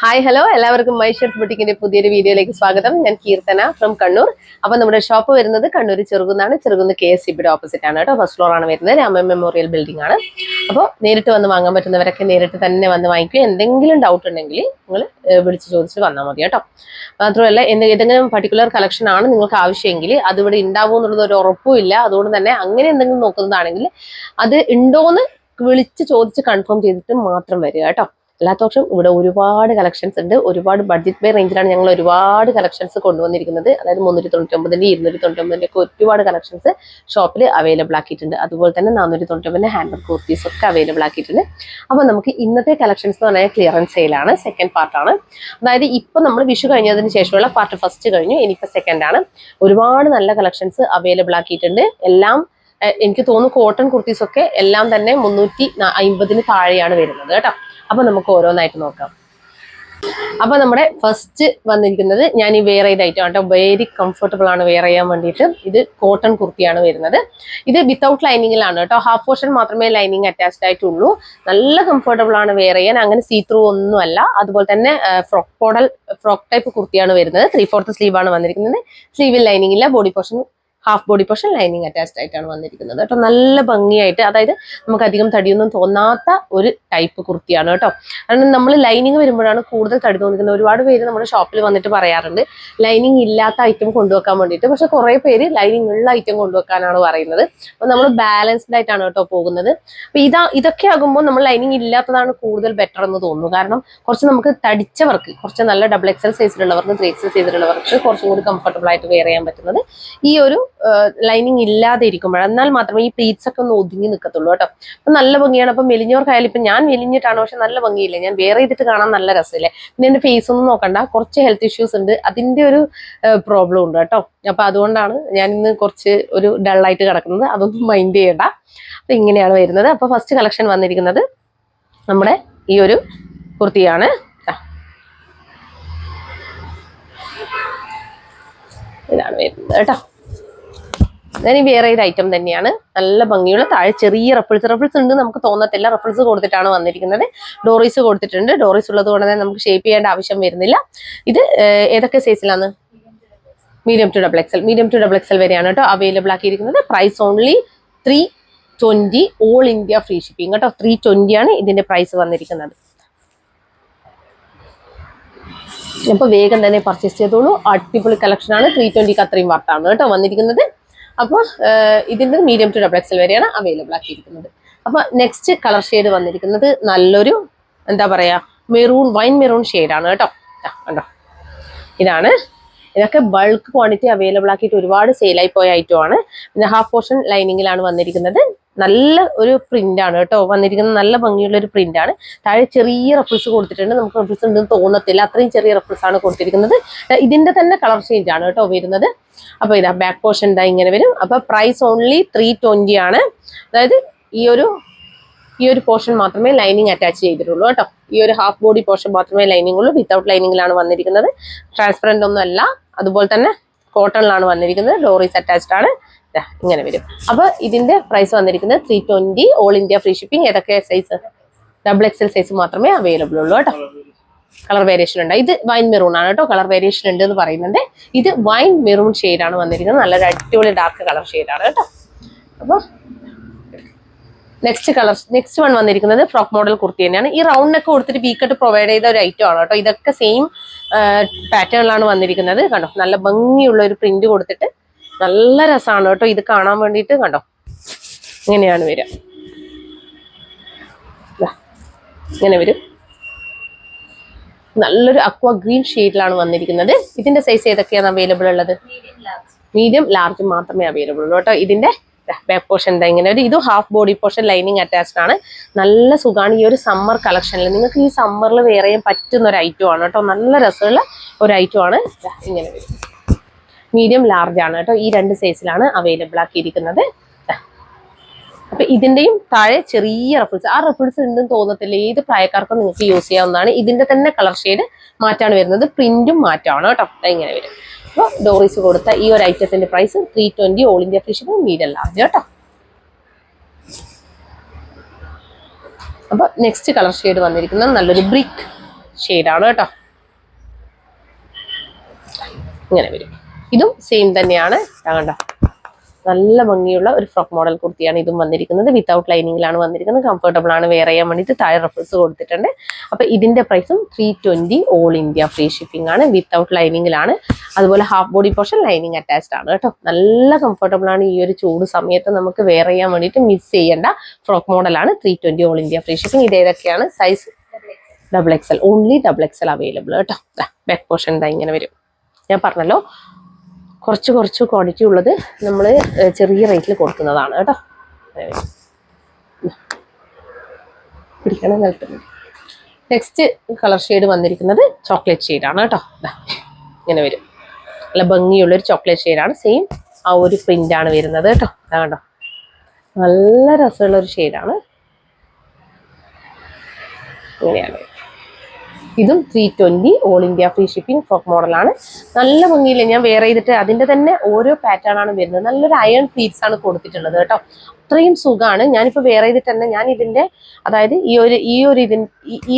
Hi hello എല്ലാവർക്കും my chef ബുട്ടിക്കിന്റെ പുതിയൊരു വീഡിയോയിലേക്ക് സ്വാഗതം. ഞാൻ കീർത്തന ഫ്രം കണ്ണൂർ. അപ്പൊ നമ്മുടെ ഷോപ്പ് വരുന്നത് കണ്ണൂർ ചെറുകുന്നാണ്. ചെറുകുന്ന് KSCBയുടെ ഓപ്പോസിറ്റ് ആണ് കേട്ടോ. ഫസ്റ്റ് ഫ്ലോർ ആണ് വരുന്നത്. രാമ മെമ്മോറിയൽ ബിൽഡിംഗ് ആണ്. അപ്പോൾ നേരിട്ട് വന്ന് വാങ്ങാൻ പറ്റുന്നവരൊക്കെ നേരിട്ട് തന്നെ വന്ന് വാങ്ങിക്കുക. എന്തെങ്കിലും ഡൗട്ട് ഉണ്ടെങ്കിൽ നിങ്ങൾ വിളിച്ച് ചോദിച്ച് വന്നാൽ മതി കേട്ടോ. മാത്രമല്ല ഏതെങ്കിലും പർട്ടിക്കുലർ കളക്ഷൻ ആണ് നിങ്ങൾക്ക് ആവശ്യമെങ്കിൽ അതിവിടെ ഉണ്ടാവും എന്നുള്ളത് ഒരു ഉറപ്പും ഇല്ല. അതുകൊണ്ട് തന്നെ അങ്ങനെ എന്തെങ്കിലും നോക്കുന്നതാണെങ്കിൽ അത് ഉണ്ടോയെന്ന് വിളിച്ച് ചോദിച്ച് കൺഫേം ചെയ്തിട്ട് മാത്രം വരിക കേട്ടോ. അല്ലാത്ത പക്ഷം ഇവിടെ ഒരുപാട് കളക്ഷൻസ് ഉണ്ട്. ഒരുപാട് ബഡ്ജറ്റ് ബൈ റേഞ്ചിലാണ് ഞങ്ങൾ ഒരുപാട് കളക്ഷൻസ് കൊണ്ടുവന്നിരിക്കുന്നത്. അതായത് 399 299 ഒക്കെ ഒരുപാട് കളക്ഷൻസ് ഷോപ്പിൽ അവൈലബിൾ ആക്കിയിട്ടുണ്ട്. അതുപോലെ തന്നെ 499 ഹാൻഡ് വർക്ക് കുർത്തീസ് ഒക്കെ അവൈലബിൾ ആക്കിയിട്ടുണ്ട്. അപ്പോൾ നമുക്ക് ഇന്നത്തെ കളക്ഷൻസ് എന്ന് പറഞ്ഞാൽ ക്ലിയറൻസ് സെയിലാണ്. സെക്കൻഡ് പാർട്ടാണ്. അതായത് ഇപ്പം നമ്മൾ വിഷു കഴിഞ്ഞതിന് ശേഷമുള്ള പാർട്ട് ഫസ്റ്റ് കഴിഞ്ഞു. ഇനിയിപ്പോൾ സെക്കൻഡ് ആണ്. ഒരുപാട് നല്ല കളക്ഷൻസ് അവൈലബിൾ ആക്കിയിട്ടുണ്ട്. എല്ലാം എനിക്ക് തോന്നുന്നു കോട്ടൺ കുർത്തീസ് ഒക്കെ എല്ലാം തന്നെ 350 താഴെയാണ് വരുന്നത് കേട്ടോ. അപ്പൊ നമുക്ക് ഓരോന്നായിട്ട് നോക്കാം. അപ്പൊ നമ്മുടെ ഫസ്റ്റ് വന്നിരിക്കുന്നത് ഞാൻ ഈ വെയർ ചെയ്ത ഐറ്റം കേട്ടോ. വെരി കംഫർട്ടബിൾ ആണ് വെയർ ചെയ്യാൻ വേണ്ടിയിട്ട്. ഇത് കോട്ടൺ കുർത്തിയാണ് വരുന്നത്. ഇത് വിത്തൗട്ട് ലൈനിങ്ങിലാണ് കേട്ടോ. ഹാഫ് പോർഷൻ മാത്രമേ ലൈനിങ് അറ്റാച്ച്ഡ് ആയിട്ടുള്ളൂ. നല്ല കംഫർട്ടബിൾ ആണ് വെയർ ചെയ്യാൻ. അങ്ങനെ സീ ത്രൂ ഒന്നും അല്ല. അതുപോലെ തന്നെ ഫ്രോക്ക് ടൈപ്പ് കുർത്തിയാണ് വരുന്നത്. 3/4 സ്ലീവ് ആണ് വന്നിരിക്കുന്നത്. സ്ലീവിൽ ലൈനിങ് ഇല്ല. Body portion half body portion lining attached ആയിട്ടാണ് വന്നിരിക്കുന്നത് കേട്ടോ. നല്ല ഭംഗിയായിട്ട്, അതായത് നമുക്ക് അധികം തടിയൊന്നും തോന്നാത്ത ഒരു ടൈപ്പ് കുർത്തിയാണ് കേട്ടോ. കാരണം നമ്മൾ ലൈനിങ് വരുമ്പോഴാണ് കൂടുതൽ തടി തോന്നിക്കുന്നത്. ഒരുപാട് പേര് നമ്മുടെ ഷോപ്പിൽ വന്നിട്ട് പറയാറുണ്ട് ലൈനിങ് ഇല്ലാത്ത ഐറ്റം കൊണ്ടുവെക്കാൻ വേണ്ടിയിട്ട്. പക്ഷെ കുറേ പേര് ലൈനിങ് ഉള്ള ഐറ്റം കൊണ്ടുവെക്കാനാണ് പറയുന്നത്. അപ്പോൾ നമ്മൾ ബാലൻസ്ഡ് ആയിട്ടാണ് കേട്ടോ പോകുന്നത്. അപ്പോൾ ഇതൊക്കെ ആകുമ്പോൾ നമ്മൾ ലൈനിങ് ഇല്ലാത്തതാണ് കൂടുതൽ ബെറ്റർ എന്ന് തോന്നുന്നു. കാരണം കുറച്ച് നമുക്ക് തടിച്ചവർക്ക്, കുറച്ച് നല്ല XXL സൈസിലുള്ളവർക്ക്, 3XL സൈസിലുള്ളവർക്ക് കുറച്ചും കൂടി കംഫർട്ടബിൾ ആയിട്ട് വെയർ ചെയ്യാൻ പറ്റുന്നത് ഈ ഒരു ലൈനിങ് ഇല്ലാതെ ഇരിക്കുമ്പോൾ. എന്നാൽ മാത്രമേ ഈ പ്ലീറ്റ്സ് ഒക്കെ ഒന്ന് ഒതുങ്ങി നിൽക്കത്തുള്ളൂ കേട്ടോ. അപ്പൊ നല്ല ഭംഗിയാണ്. അപ്പൊ മെലിഞ്ഞവർക്കായാലും ഇപ്പൊ ഞാൻ മെലിഞ്ഞിട്ടാണ്, പക്ഷെ നല്ല ഭംഗിയില്ല. ഞാൻ വേറെ ചെയ്തിട്ട് കാണാൻ നല്ല രസമില്ലേ. പിന്നെ എന്റെ ഫേസ് ഒന്നും നോക്കണ്ട, കുറച്ച് ഹെൽത്ത് ഇഷ്യൂസ് ഉണ്ട്, അതിന്റെ ഒരു പ്രോബ്ലം ഉണ്ട് കേട്ടോ. അപ്പൊ അതുകൊണ്ടാണ് ഞാൻ ഇന്ന് കുറച്ച് ഒരു ഡള്ളായിട്ട് കിടക്കുന്നത്. അതൊന്നും മൈൻഡ് ചെയ്യണ്ട. അപ്പൊ ഇങ്ങനെയാണ് വരുന്നത്. അപ്പൊ ഫസ്റ്റ് കളക്ഷൻ വന്നിരിക്കുന്നത് നമ്മുടെ ഈ ഒരു കുർത്തിയാണ്. ഇതാണ് വരുന്നത് കേട്ടോ. ഈ വേറെ ഒരു ഐറ്റം തന്നെയാണ്. നല്ല ഭംഗിയുള്ള താഴെ ചെറിയ റഫിൾസ് ഉണ്ട്. നമുക്ക് തോന്നത്തില്ല. റഫിൾസ് കൊടുത്തിട്ടാണ് വന്നിരിക്കുന്നത്. ഡോറീസ് കൊടുത്തിട്ടുണ്ട്. ഡോറീസ് ഉള്ളത് കൊണ്ട് തന്നെ നമുക്ക് ഷേപ്പ് ചെയ്യേണ്ട ആവശ്യം വരുന്നില്ല. ഇത് ഏതൊക്കെ സൈസിലാണ്? മീഡിയം ടു ഡബിൾ എക്സൽ വരെയാണ് കേട്ടോ അവൈലബിൾ ആക്കിയിരിക്കുന്നത്. Price only 320 all India free shipping കേട്ടോ. 320 ആണ് ഇതിന്റെ പ്രൈസ് വന്നിരിക്കുന്നത്. അപ്പൊ വേഗം തന്നെ പർച്ചേസ് ചെയ്തോളൂ. അടിപൊളി കളക്ഷൻ ആണ്. 320 അത്രയും വർത്താണ് കേട്ടോ വന്നിരിക്കുന്നത്. അപ്പോൾ ഇതിന്റെ മീഡിയം ടു ഡബിൾ എക്സൽ വരെയാണ് അവൈലബിൾ ആക്കിയിരിക്കുന്നത്. അപ്പൊ നെക്സ്റ്റ് കളർ ഷെയ്ഡ് വന്നിരിക്കുന്നത് നല്ലൊരു എന്താ പറയാ വൈൻ മെറൂൺ ഷെയ്ഡാണ് കേട്ടോ. കണ്ടോ, ഇതാണ്. ഇതൊക്കെ ബൾക്ക് ക്വാണ്ടിറ്റി അവൈലബിൾ ആക്കിയിട്ട് ഒരുപാട് സെയിലായി പോയ ഐറ്റം ആണ്. പിന്നെ ഹാഫ് പോർഷൻ ലൈനിങ്ങിലാണ് വന്നിരിക്കുന്നത്. നല്ല ഒരു പ്രിന്റ് ആണ് കേട്ടോ വന്നിരിക്കുന്നത്. നല്ല ഭംഗിയുള്ള ഒരു പ്രിന്റ് ആണ്. താഴെ ചെറിയ റഫിൾസ് കൊടുത്തിട്ടുണ്ട്. നമുക്ക് റഫിൾസ് ഉണ്ടെന്ന് തോന്നത്തില്ല, അത്രയും ചെറിയ റഫിൾസ് ആണ് കൊടുത്തിരിക്കുന്നത്. ഇതിന്റെ തന്നെ കളർ ചേഞ്ച് ആണ് കേട്ടോ വരുന്നത്. അപ്പൊ ഇതാ ബാക്ക് പോർഷൻ ഇതാ ഇങ്ങനെ വരും. അപ്പൊ പ്രൈസ് ഓൺലി 320 ആണ്. അതായത് ഈ ഒരു പോർഷൻ മാത്രമേ ലൈനിങ് അറ്റാച്ച് ചെയ്തിട്ടുള്ളൂ കേട്ടോ. ഈ ഒരു ഹാഫ് ബോഡി പോർഷൻ മാത്രമേ ലൈനിങ് ഉള്ളൂ. വിത്തൗട്ട് ലൈനിങ്ങിലാണ് വന്നിരിക്കുന്നത്. ട്രാൻസ്പെറന്റ് ഒന്നും അല്ല. അതുപോലെ തന്നെ കോട്ടണിലാണ് വന്നിരിക്കുന്നത്. ഡോറീസ് അറ്റാച്ച്ഡ് ആണ്. ഇങ്ങനെ വരും. അപ്പൊ ഇതിന്റെ പ്രൈസ് വന്നിരിക്കുന്നത് 320 ഓൾ ഇന്ത്യ ഫ്രീ ഷിപ്പിംഗ്. ഏതൊക്കെ സൈസ്? XXL സൈസ് മാത്രമേ അവൈലബിൾ ഉള്ളൂ കേട്ടോ. കളർ വേരിയേഷൻ ഉണ്ട്. ഇത് വൈൻ മെറൂൺ ആണ് കേട്ടോ. കളർ വേരിയേഷൻ ഉണ്ട് എന്ന് പറയുന്നുണ്ട്. ഇത് വൈൻ മെറൂൺ ഷെയ്ഡാണ് വന്നിരിക്കുന്നത്. നല്ലൊരു അടിപൊളി ഡാർക്ക് കളർ ഷെയ്ഡാണ് കേട്ടോ. അപ്പൊ നെക്സ്റ്റ് വൺ വന്നിരിക്കുന്നത് ഫ്രോക്ക് മോഡൽ കുർത്തി തന്നെയാണ്. ഈ റൗണ്ട് നെക്ക് കൊടുത്തിട്ട് വീക്കട്ട് പ്രൊവൈഡ് ചെയ്ത ഒരു ഐറ്റം ആണ് കേട്ടോ. ഇതൊക്കെ സെയിം പാറ്റേണിലാണ് വന്നിരിക്കുന്നത്. കണ്ടോ, നല്ല ഭംഗിയുള്ള ഒരു പ്രിന്റ് കൊടുത്തിട്ട് നല്ല രസമാണ് കേട്ടോ ഇത് കാണാൻ വേണ്ടിയിട്ട്. കണ്ടോ, ഇങ്ങനെയാണ് വരിക. ഇങ്ങനെ വരും. നല്ലൊരു അക്വ ഗ്രീൻ ഷെയ്ഡിലാണ് വന്നിരിക്കുന്നത്. ഇതിന്റെ സൈസ് ഏതൊക്കെയാണ് അവൈലബിൾ ഉള്ളത്? മീഡിയം ലാർജ് മാത്രമേ അവൈലബിൾ ഉള്ളൂ കേട്ടോ. ഇതിന്റെ ബാക്ക് പോർഷൻ എന്താ ഇങ്ങനെ വരും. ഇത് half body portion lining attached ആണ്. നല്ല സുഖമാണ്. ഈ ഒരു സമ്മർ കളക്ഷനിൽ നിങ്ങൾക്ക് ഈ സമ്മറിൽ വെയർ ചെയ്യാൻ പറ്റുന്ന ഒരു ഐറ്റം ആണ് കേട്ടോ. നല്ല രസമുള്ള ഒരു ഐറ്റം ആണ്. ഇങ്ങനെ വരും. മീഡിയം ലാർജ് ആണ് കേട്ടോ. ഈ രണ്ട് സൈസിലാണ് അവൈലബിൾ ആക്കിയിരിക്കുന്നത്. അപ്പൊ ഇതിന്റെയും താഴെ ചെറിയ റഫിൾസ്, ആ റഫിൾസ് ഉണ്ടെന്ന് തോന്നത്തില്ല. ഏത് പ്രായക്കാർക്കും നിങ്ങൾക്ക് യൂസ് ചെയ്യാവുന്നതാണ്. ഇതിന്റെ തന്നെ കളർ ഷെയ്ഡ് മാറ്റാണ് വരുന്നത്. പ്രിന്റും മാറ്റാണ് കേട്ടോ. ഇങ്ങനെ വരും. അപ്പോൾ ഡോറീസ് കൊടുത്ത ഈ ഒരു ഐറ്റത്തിന്റെ price 320 all India free shipping, medium large കേട്ടോ. അപ്പൊ നെക്സ്റ്റ് കളർ ഷെയ്ഡ് വന്നിരിക്കുന്നത് നല്ലൊരു ബ്രിക്ക് ഷെയ്ഡാണ് കേട്ടോ. ഇങ്ങനെ വരും. ഇതും സെയിം തന്നെയാണ്. കണ്ടോ, നല്ല ഭംഗിയുള്ള ഒരു ഫ്രോക്ക് മോഡൽ കുർത്തിയാണ് ഇതും വന്നിരിക്കുന്നത്. വിത്തൗട്ട് ലൈനിങ്ങിലാണ് വന്നിരിക്കുന്നത്. കംഫർട്ടബിൾ ആണ്, വെയർ ചെയ്യാൻ വേണ്ടിയിട്ട് താഴെ റഫേഴ്സ് കൊടുത്തിട്ടുണ്ട്. അപ്പൊ ഇതിന്റെ പ്രൈസും 320 ഓൾ ഇന്ത്യ ഫ്രീ ഷിപ്പിംഗ് ആണ്. വിത്തൗട്ട് ലൈനിങ്ങിലാണ്. അതുപോലെ half body portion lining attached ആണ് കേട്ടോ. നല്ല കംഫർട്ടബിൾ ആണ്. ഈ ഒരു ചൂട് സമയത്ത് നമുക്ക് വെയർ ചെയ്യാൻ വേണ്ടിയിട്ട് മിസ് ചെയ്യേണ്ട ഫ്രോക്ക് മോഡലാണ്. 320 ഓൾ ഇന്ത്യ ഫ്രീ ഷിപ്പിംഗ്. ഇത് ഏതൊക്കെയാണ്? Size XXL, only XXL available കേട്ടോ. ബാക്ക് പോർഷൻ ഇതാ ഇങ്ങനെ വരും. ഞാൻ പറഞ്ഞല്ലോ, കുറച്ച് ക്വാണ്ടിറ്റി ഉള്ളത് നമ്മൾ ചെറിയ റേറ്റിൽ കൊടുക്കുന്നതാണ് കേട്ടോ. പിടിക്കണം നിലത്തുണ്ട്. നെക്സ്റ്റ് കളർ ഷെയ്ഡ് വന്നിരിക്കുന്നത് ചോക്ലേറ്റ് ഷെയ്ഡാണ് കേട്ടോ. ഇങ്ങനെ വരും. നല്ല ഭംഗിയുള്ളൊരു ചോക്ലേറ്റ് ഷെയ്ഡാണ്. സെയിം ആ ഒരു പ്രിൻ്റാണ് വരുന്നത് കേട്ടോ. അതാ കണ്ടോ, നല്ല രസമുള്ളൊരു ഷെയ്ഡാണ്. ഇങ്ങനെയാണ്. ഇതും 320 all India free shipping frock മോഡലാണ്. നല്ല ഭംഗിയില്ല. ഞാൻ വെയർ ചെയ്തിട്ട് അതിന്റെ തന്നെ ഓരോ പാറ്റേൺ ആണ് വരുന്നത്. നല്ലൊരു അയൺ പ്ലീറ്റ്സ് ആണ് കൊടുത്തിട്ടുള്ളത് കേട്ടോ. അത്രയും സുഖമാണ്. ഞാനിപ്പോൾ വെയർ ചെയ്തിട്ട് തന്നെ ഞാൻ ഇതിന്റെ, അതായത് ഈ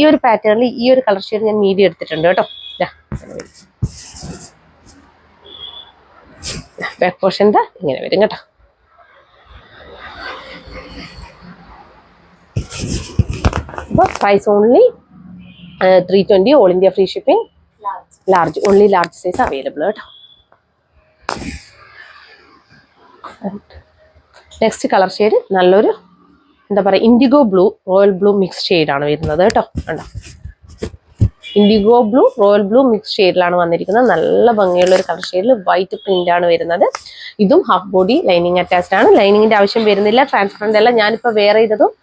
ഒരു പാറ്റേണിൽ ഈ ഒരു കളർ ഷെയ്ഡ് ഞാൻ മീഡിയം എടുത്തിട്ടുണ്ട് കേട്ടോ. ബാക്ക് പോർഷൻ ഇങ്ങനെ വരും കേട്ടോ. അപ്പോൾ price only 320 all India free shipping. Large, only large size available കേട്ടോ. നെക്സ്റ്റ് കളർ ഷെയ്ഡ് നല്ലൊരു എന്താ പറയുക, indigo blue royal blue mix ഷെയ്ഡാണ് വരുന്നത് കേട്ടോ. കണ്ടോ, indigo blue royal blue mix ഷെയ്ഡിലാണ് വന്നിരിക്കുന്നത്. നല്ല ഭംഗിയുള്ള ഒരു കളർ ഷെയ്ഡിൽ വൈറ്റ് പ്രിന്റ് ആണ് വരുന്നത്. ഇതും ഹാഫ് ബോഡി ലൈനിങ് അറ്റാച്ച്ഡ് ആണ്. ലൈനിങ്ങിന്റെ ആവശ്യം വരുന്നില്ല. ട്രാൻസ്പെറന്റ് അല്ല. ഞാനിപ്പോൾ വെയർ ചെയ്തതും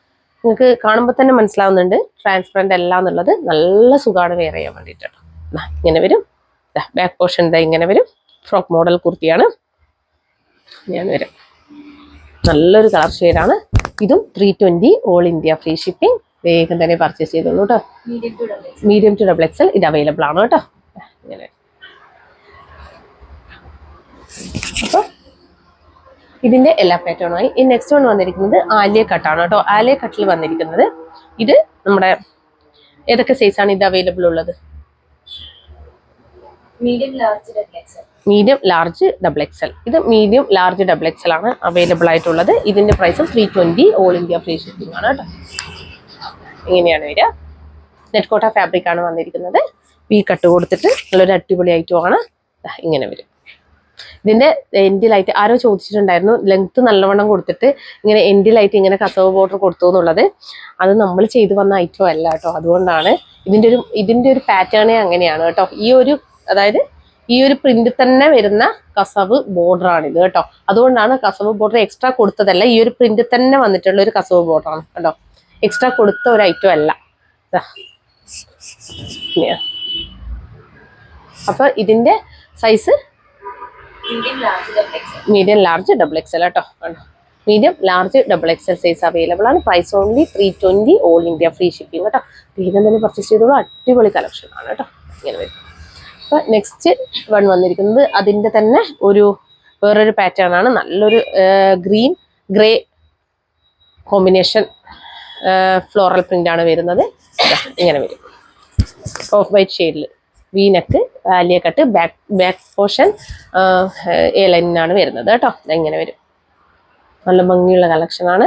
നിങ്ങൾക്ക് കാണുമ്പോൾ തന്നെ മനസ്സിലാവുന്നുണ്ട് ട്രാൻസ്പെറന്റ് അല്ല എന്നുള്ളത്. നല്ല സുഖമാണ് വെയർ ചെയ്യാൻ വേണ്ടിയിട്ട്. ഇങ്ങനെ വരും. ബാക്ക് പോർഷൻ ഇങ്ങനെ വരും. ഫ്രോക്ക് മോഡൽ കുർത്തിയാണ്. ഇങ്ങനെ വരും. നല്ലൊരു കളർ ഷെയ്ഡാണ്. ഇതും 320 ഓൾ ഇന്ത്യ ഫ്രീ ഷിപ്പിംഗ്. വേഗം തന്നെ പർച്ചേസ് ചെയ്തോളൂ കേട്ടോ. മീഡിയം ടു XXL ഇത് അവൈലബിൾ ആണ് കേട്ടോ. ഇങ്ങനെ അപ്പോൾ ഇതിന്റെ എല്ലാ പാറ്റേണുമായി ഈ നെക്സ്റ്റ് വൺ വന്നിരിക്കുന്നത് ആലിയ കട്ടാണ് കേട്ടോ. ആലിയ കട്ടിൽ വന്നിരിക്കുന്നത് ഇത് നമ്മുടെ ഏതൊക്കെ സൈസാണ് ഇത് അവൈലബിൾ ഉള്ളത്? Medium large XXL. ഇത് മീഡിയം ലാർജ് XXL ആണ് അവൈലബിൾ ആയിട്ടുള്ളത്. ഇതിന്റെ പ്രൈസും 320 ഓൾ ഇന്ത്യ ഫ്രീ ഷിപ്പിംഗ് ആണ് കേട്ടോ. ഇങ്ങനെയാണ് വരിക. നെറ്റ് കോട്ട ഫാബ്രിക് ആണ് വന്നിരിക്കുന്നത്. വി കട്ട് കൊടുത്തിട്ട് നല്ലൊരു അടിപൊളി ഐറ്റം ആണ്. ഇങ്ങനെ വരും. ഇതിന്റെ എൻഡിലായിട്ട് ആരോ ചോദിച്ചിട്ടുണ്ടായിരുന്നു, ലെങ്ത് നല്ലവണ്ണം കൊടുത്തിട്ട് ഇങ്ങനെ എൻഡിലായിട്ട് ഇങ്ങനെ കസവ് ബോർഡർ കൊടുത്തു എന്നുള്ളത്. അത് നമ്മൾ ചെയ്തു വന്ന ഐറ്റം അല്ല കേട്ടോ. അതുകൊണ്ടാണ് ഇതിന്റെ ഒരു പാറ്റേണേ അങ്ങനെയാണ് കേട്ടോ. അതായത് ഈ ഒരു പ്രിന്റ് തന്നെ വരുന്ന കസവ് ബോർഡർ ആണ് ഇത് കേട്ടോ. അതുകൊണ്ടാണ് കസവ് ബോർഡർ എക്സ്ട്രാ കൊടുത്തതല്ല. ഈ ഒരു പ്രിന്റ് തന്നെ വന്നിട്ടുള്ള ഒരു കസവ് ബോർഡർ ആണ് കേട്ടോ. എക്സ്ട്രാ കൊടുത്ത ഒരു ഐറ്റം അല്ല. അപ്പൊ ഇതിന്റെ സൈസ് മീഡിയം ലാർജ് XXL കേട്ടോ. Medium large XXL size available ആണ്. Price only 320 all India free shipping കേട്ടോ. വേഗം തന്നെ പർച്ചേസ് ചെയ്തോളൂ. അടിപൊളി കളക്ഷൻ ആണ് കേട്ടോ. ഇങ്ങനെ വരും. അപ്പൊ നെക്സ്റ്റ് വൺ വന്നിരിക്കുന്നത് അതിന്റെ തന്നെ വേറൊരു പാറ്റേൺ ആണ്. നല്ലൊരു green grey combination floral print ആണ് വരുന്നത്. ഇങ്ങനെ വരും. ഓഫ് വൈറ്റ് ഷെയ്ഡിൽ വീനക്ക് Alia cut. Back portion A ലൈനാണ് വരുന്നത് കേട്ടോ. ഇങ്ങനെ വരും. നല്ല ഭംഗിയുള്ള കളക്ഷനാണ്.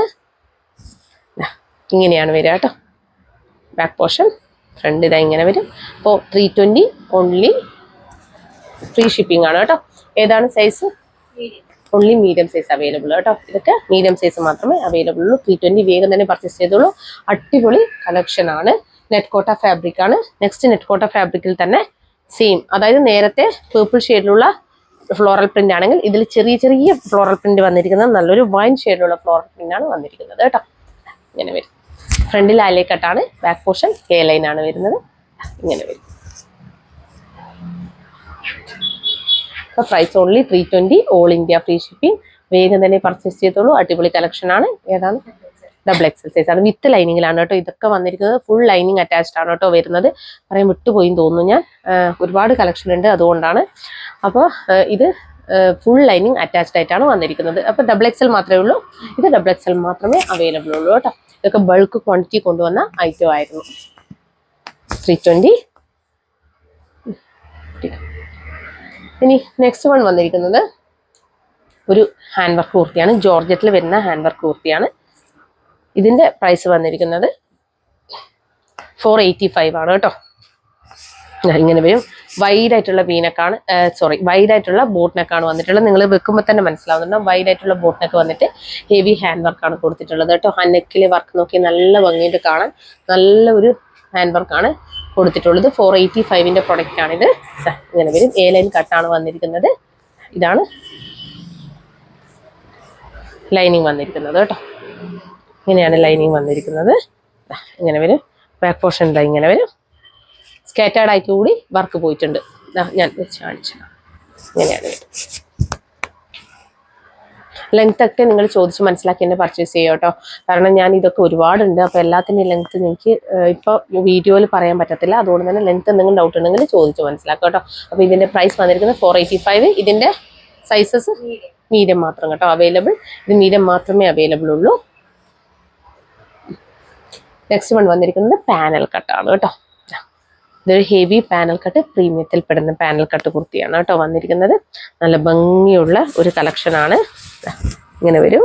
ഇങ്ങനെയാണ് വരിക കേട്ടോ. ബാക്ക് പോർഷൻ ഫ്രണ്ട് ഇങ്ങനെ വരും. അപ്പോൾ 320 ഓൺലി ഫ്രീ ഷിപ്പിംഗ് ആണ് കേട്ടോ. ഏതാണ് size? Only medium size available കേട്ടോ. ഇതൊക്കെ മീഡിയം സൈസ് മാത്രമേ അവൈലബിൾ ഉള്ളൂ. 320 വേഗം തന്നെ പർച്ചേസ് ചെയ്തോളൂ. അടിപൊളി കളക്ഷൻ ആണ്. നെറ്റ് കോട്ട ഫാബ്രിക് ആണ്. നെക്സ്റ്റ് നെറ്റ് കോട്ട ഫാബ്രിക്കിൽ തന്നെ സെയിം, അതായത് നേരത്തെ പേർപ്പിൾ ഷെയ്ഡിലുള്ള ഫ്ലോറൽ പ്രിന്റ് ആണെങ്കിൽ ഇതിൽ ചെറിയ ചെറിയ ഫ്ലോറൽ പ്രിന്റ് വന്നിരിക്കുന്നത് നല്ലൊരു വൈൻ ഷെയ്ഡിലുള്ള ഫ്ലോറൽ പ്രിന്റ് ആണ് വന്നിരിക്കുന്നത് കേട്ടോ. ഇങ്ങനെ വരും. ഫ്രണ്ടിൽ ആലിയ കട്ടാണ്. ബാക്ക് പോർഷൻ എ ലൈൻ ആണ് വരുന്നത്. ഇങ്ങനെ വരും. അപ്പോൾ price only 320 all India free shipping. വേഗം തന്നെ പർച്ചേസ് ചെയ്തോളൂ. അടിപൊളി കളക്ഷൻ ആണ്. ഏതാണ്? XXL സൈസ് ആണ്. വിത്ത് ലൈനിങ്ങിലാണ് കേട്ടോ ഇതൊക്കെ വന്നിരിക്കുന്നത്. ഫുൾ ലൈനിങ് അറ്റാച്ച്ഡ് ആണ് കേട്ടോ വരുന്നത്. പറയാൻ വിട്ടുപോയി തോന്നുന്നു ഞാൻ. ഒരുപാട് കളക്ഷൻ ഉണ്ട്, അതുകൊണ്ടാണ്. അപ്പോൾ ഇത് ഫുൾ ലൈനിങ് അറ്റാച്ച്ഡ് ആയിട്ടാണ് വന്നിരിക്കുന്നത്. അപ്പോൾ XXL മാത്രമേ ഉള്ളൂ. ഇത് XXL മാത്രമേ അവൈലബിൾ ഉള്ളൂ കേട്ടോ. ഇതൊക്കെ ബൾക്ക് ക്വാണ്ടിറ്റി കൊണ്ടുവന്ന ഐറ്റം ആയിരുന്നു. 320 ഇനി നെക്സ്റ്റ് വൺ വന്നിരിക്കുന്നത് ഒരു ഹാൻഡ് വർക്ക് കുർത്തിയാണ്. ജോർജറ്റിൽ വരുന്ന ഹാൻഡ് വർക്ക് കുർത്തിയാണ്. ഇതിന്റെ പ്രൈസ് വന്നിരിക്കുന്നത് 485 ആണ് കേട്ടോ. ഇങ്ങനെ വരും. വൈഡ് ആയിട്ടുള്ള വീനക്കാണ്, വൈഡ് ആയിട്ടുള്ള ബോട്ട് നെക്കാണ് വന്നിട്ടുള്ളത്. നിങ്ങൾ വെക്കുമ്പോൾ തന്നെ മനസ്സിലാവുന്നുണ്ട്. വൈഡ് ആയിട്ടുള്ള ബോട്ട് നെക്ക് വന്നിട്ട് ഹെവി ഹാൻഡ് വർക്കാണ് കൊടുത്തിട്ടുള്ളത് കേട്ടോ. ഹാൻഡ് നെക്കിലെ വർക്ക് നോക്കി നല്ല ഭംഗിയിട്ട് കാണാൻ നല്ല ഒരു ഹാൻഡ് വർക്കാണ് കൊടുത്തിട്ടുള്ളത്. 485ന്റെ പ്രൊഡക്റ്റ് ആണിത്. ഇങ്ങനെ വരും. എ ലൈൻ കട്ടാണ് വന്നിരിക്കുന്നത്. ഇതാണ് ലൈനിങ് വന്നിരിക്കുന്നത് കേട്ടോ. ഇങ്ങനെയാണ് ലൈനിങ് വന്നിരിക്കുന്നത്. ഇങ്ങനെ വരും. ബാക്ക് പോർഷൻ ഇതാ ഇങ്ങനെ വരും. സ്കാറ്റേർഡ് ആയിട്ട് കൂടി വർക്ക് പോയിട്ടുണ്ട്. ഞാൻ വെച്ച് കാണിച്ചു. ഇങ്ങനെയാണ് വരും. ലെങ്ത് ഒക്കെ നിങ്ങൾ ചോദിച്ച് മനസ്സിലാക്കി തന്നെ പർച്ചേസ് ചെയ്യുക കേട്ടോ. കാരണം ഞാൻ ഇതൊക്കെ ഒരുപാടുണ്ട്. അപ്പോൾ എല്ലാത്തിൻ്റെയും ലെങ്ത് എനിക്ക് ഇപ്പോൾ വീഡിയോയിൽ പറയാൻ പറ്റത്തില്ല. അതുകൊണ്ട് തന്നെ ലെങ്ത് എന്തെങ്കിലും ഡൗട്ട് ഉണ്ടെങ്കിൽ ചോദിച്ച് മനസ്സിലാക്കുക കേട്ടോ. അപ്പോൾ ഇതിൻ്റെ പ്രൈസ് വന്നിരിക്കുന്നത് 485. ഇതിൻ്റെ സൈസസ് മീഡിയം മാത്രം കേട്ടോ അവൈലബിൾ. ഇത് മീഡിയം മാത്രമേ അവൈലബിൾ ഉള്ളൂ. നെക്സ്റ്റ് വൺ വന്നിരിക്കുന്നത് പാനൽ കട്ടാണ് കേട്ടോ. ഇതൊരു ഹെവി പാനൽ കട്ട്, പ്രീമിയത്തിൽ പെടുന്ന പാനൽ കട്ട് കുർത്തിയാണ് കേട്ടോ വന്നിരിക്കുന്നത്. നല്ല ഭംഗിയുള്ള ഒരു കളക്ഷനാണ്. ഇങ്ങനെ വരും.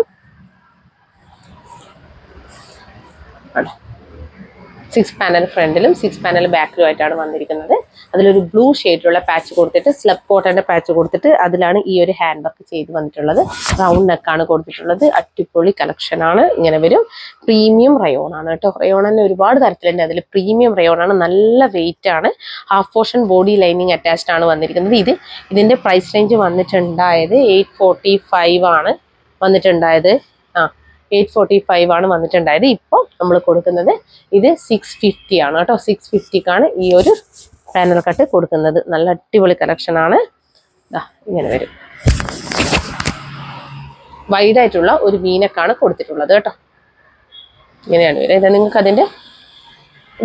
6 പാനൽ ഫ്രണ്ടിലും 6 പാനൽ ബാക്കിലും ആയിട്ടാണ് വന്നിരിക്കുന്നത്. അതിലൊരു ബ്ലൂ ഷെയ്ഡിലുള്ള പാച്ച് കൊടുത്തിട്ട് സ്ലബ് കോട്ടന്റെ പാച്ച് കൊടുത്തിട്ട് അതിലാണ് ഈ ഒരു ഹാൻഡ് വർക്ക് ചെയ്ത് വന്നിട്ടുള്ളത്. റൗണ്ട് നെക്കാണ് കൊടുത്തിട്ടുള്ളത്. അടിപൊളി കളക്ഷൻ ആണ്. ഇങ്ങനെ വരും. പ്രീമിയം റയോൺ ആണ് കേട്ടോ. റയോൺ തന്നെ ഒരുപാട് തരത്തിലുണ്ട്. അതിൽ പ്രീമിയം റയോൺ ആണ്. നല്ല വെയിറ്റ് ആണ്. Half portion body lining attached ആണ് വന്നിരിക്കുന്നത്. ഇതിന്റെ പ്രൈസ് റേഞ്ച് വന്നിട്ടുണ്ടായത് 845 ആണ് വന്നിട്ടുണ്ടായത്. 845 ആണ് വന്നിട്ടുണ്ടായത്. ഇപ്പോൾ നമ്മൾ കൊടുക്കുന്നത് ഇത് 650 ആണ് കേട്ടോ. 650ക്കാണ് ഈ ഒരു പാനൽ കട്ട് കൊടുക്കുന്നത്. നല്ല അടിപൊളി കളക്ഷൻ ആണ്. ഇങ്ങനെ വരും. വൈഡ് ആയിട്ടുള്ള ഒരു വീനക്കാണ് കൊടുത്തിട്ടുള്ളത് കേട്ടോ. ഇങ്ങനെയാണ് വരും. ഇത് നിങ്ങൾക്ക്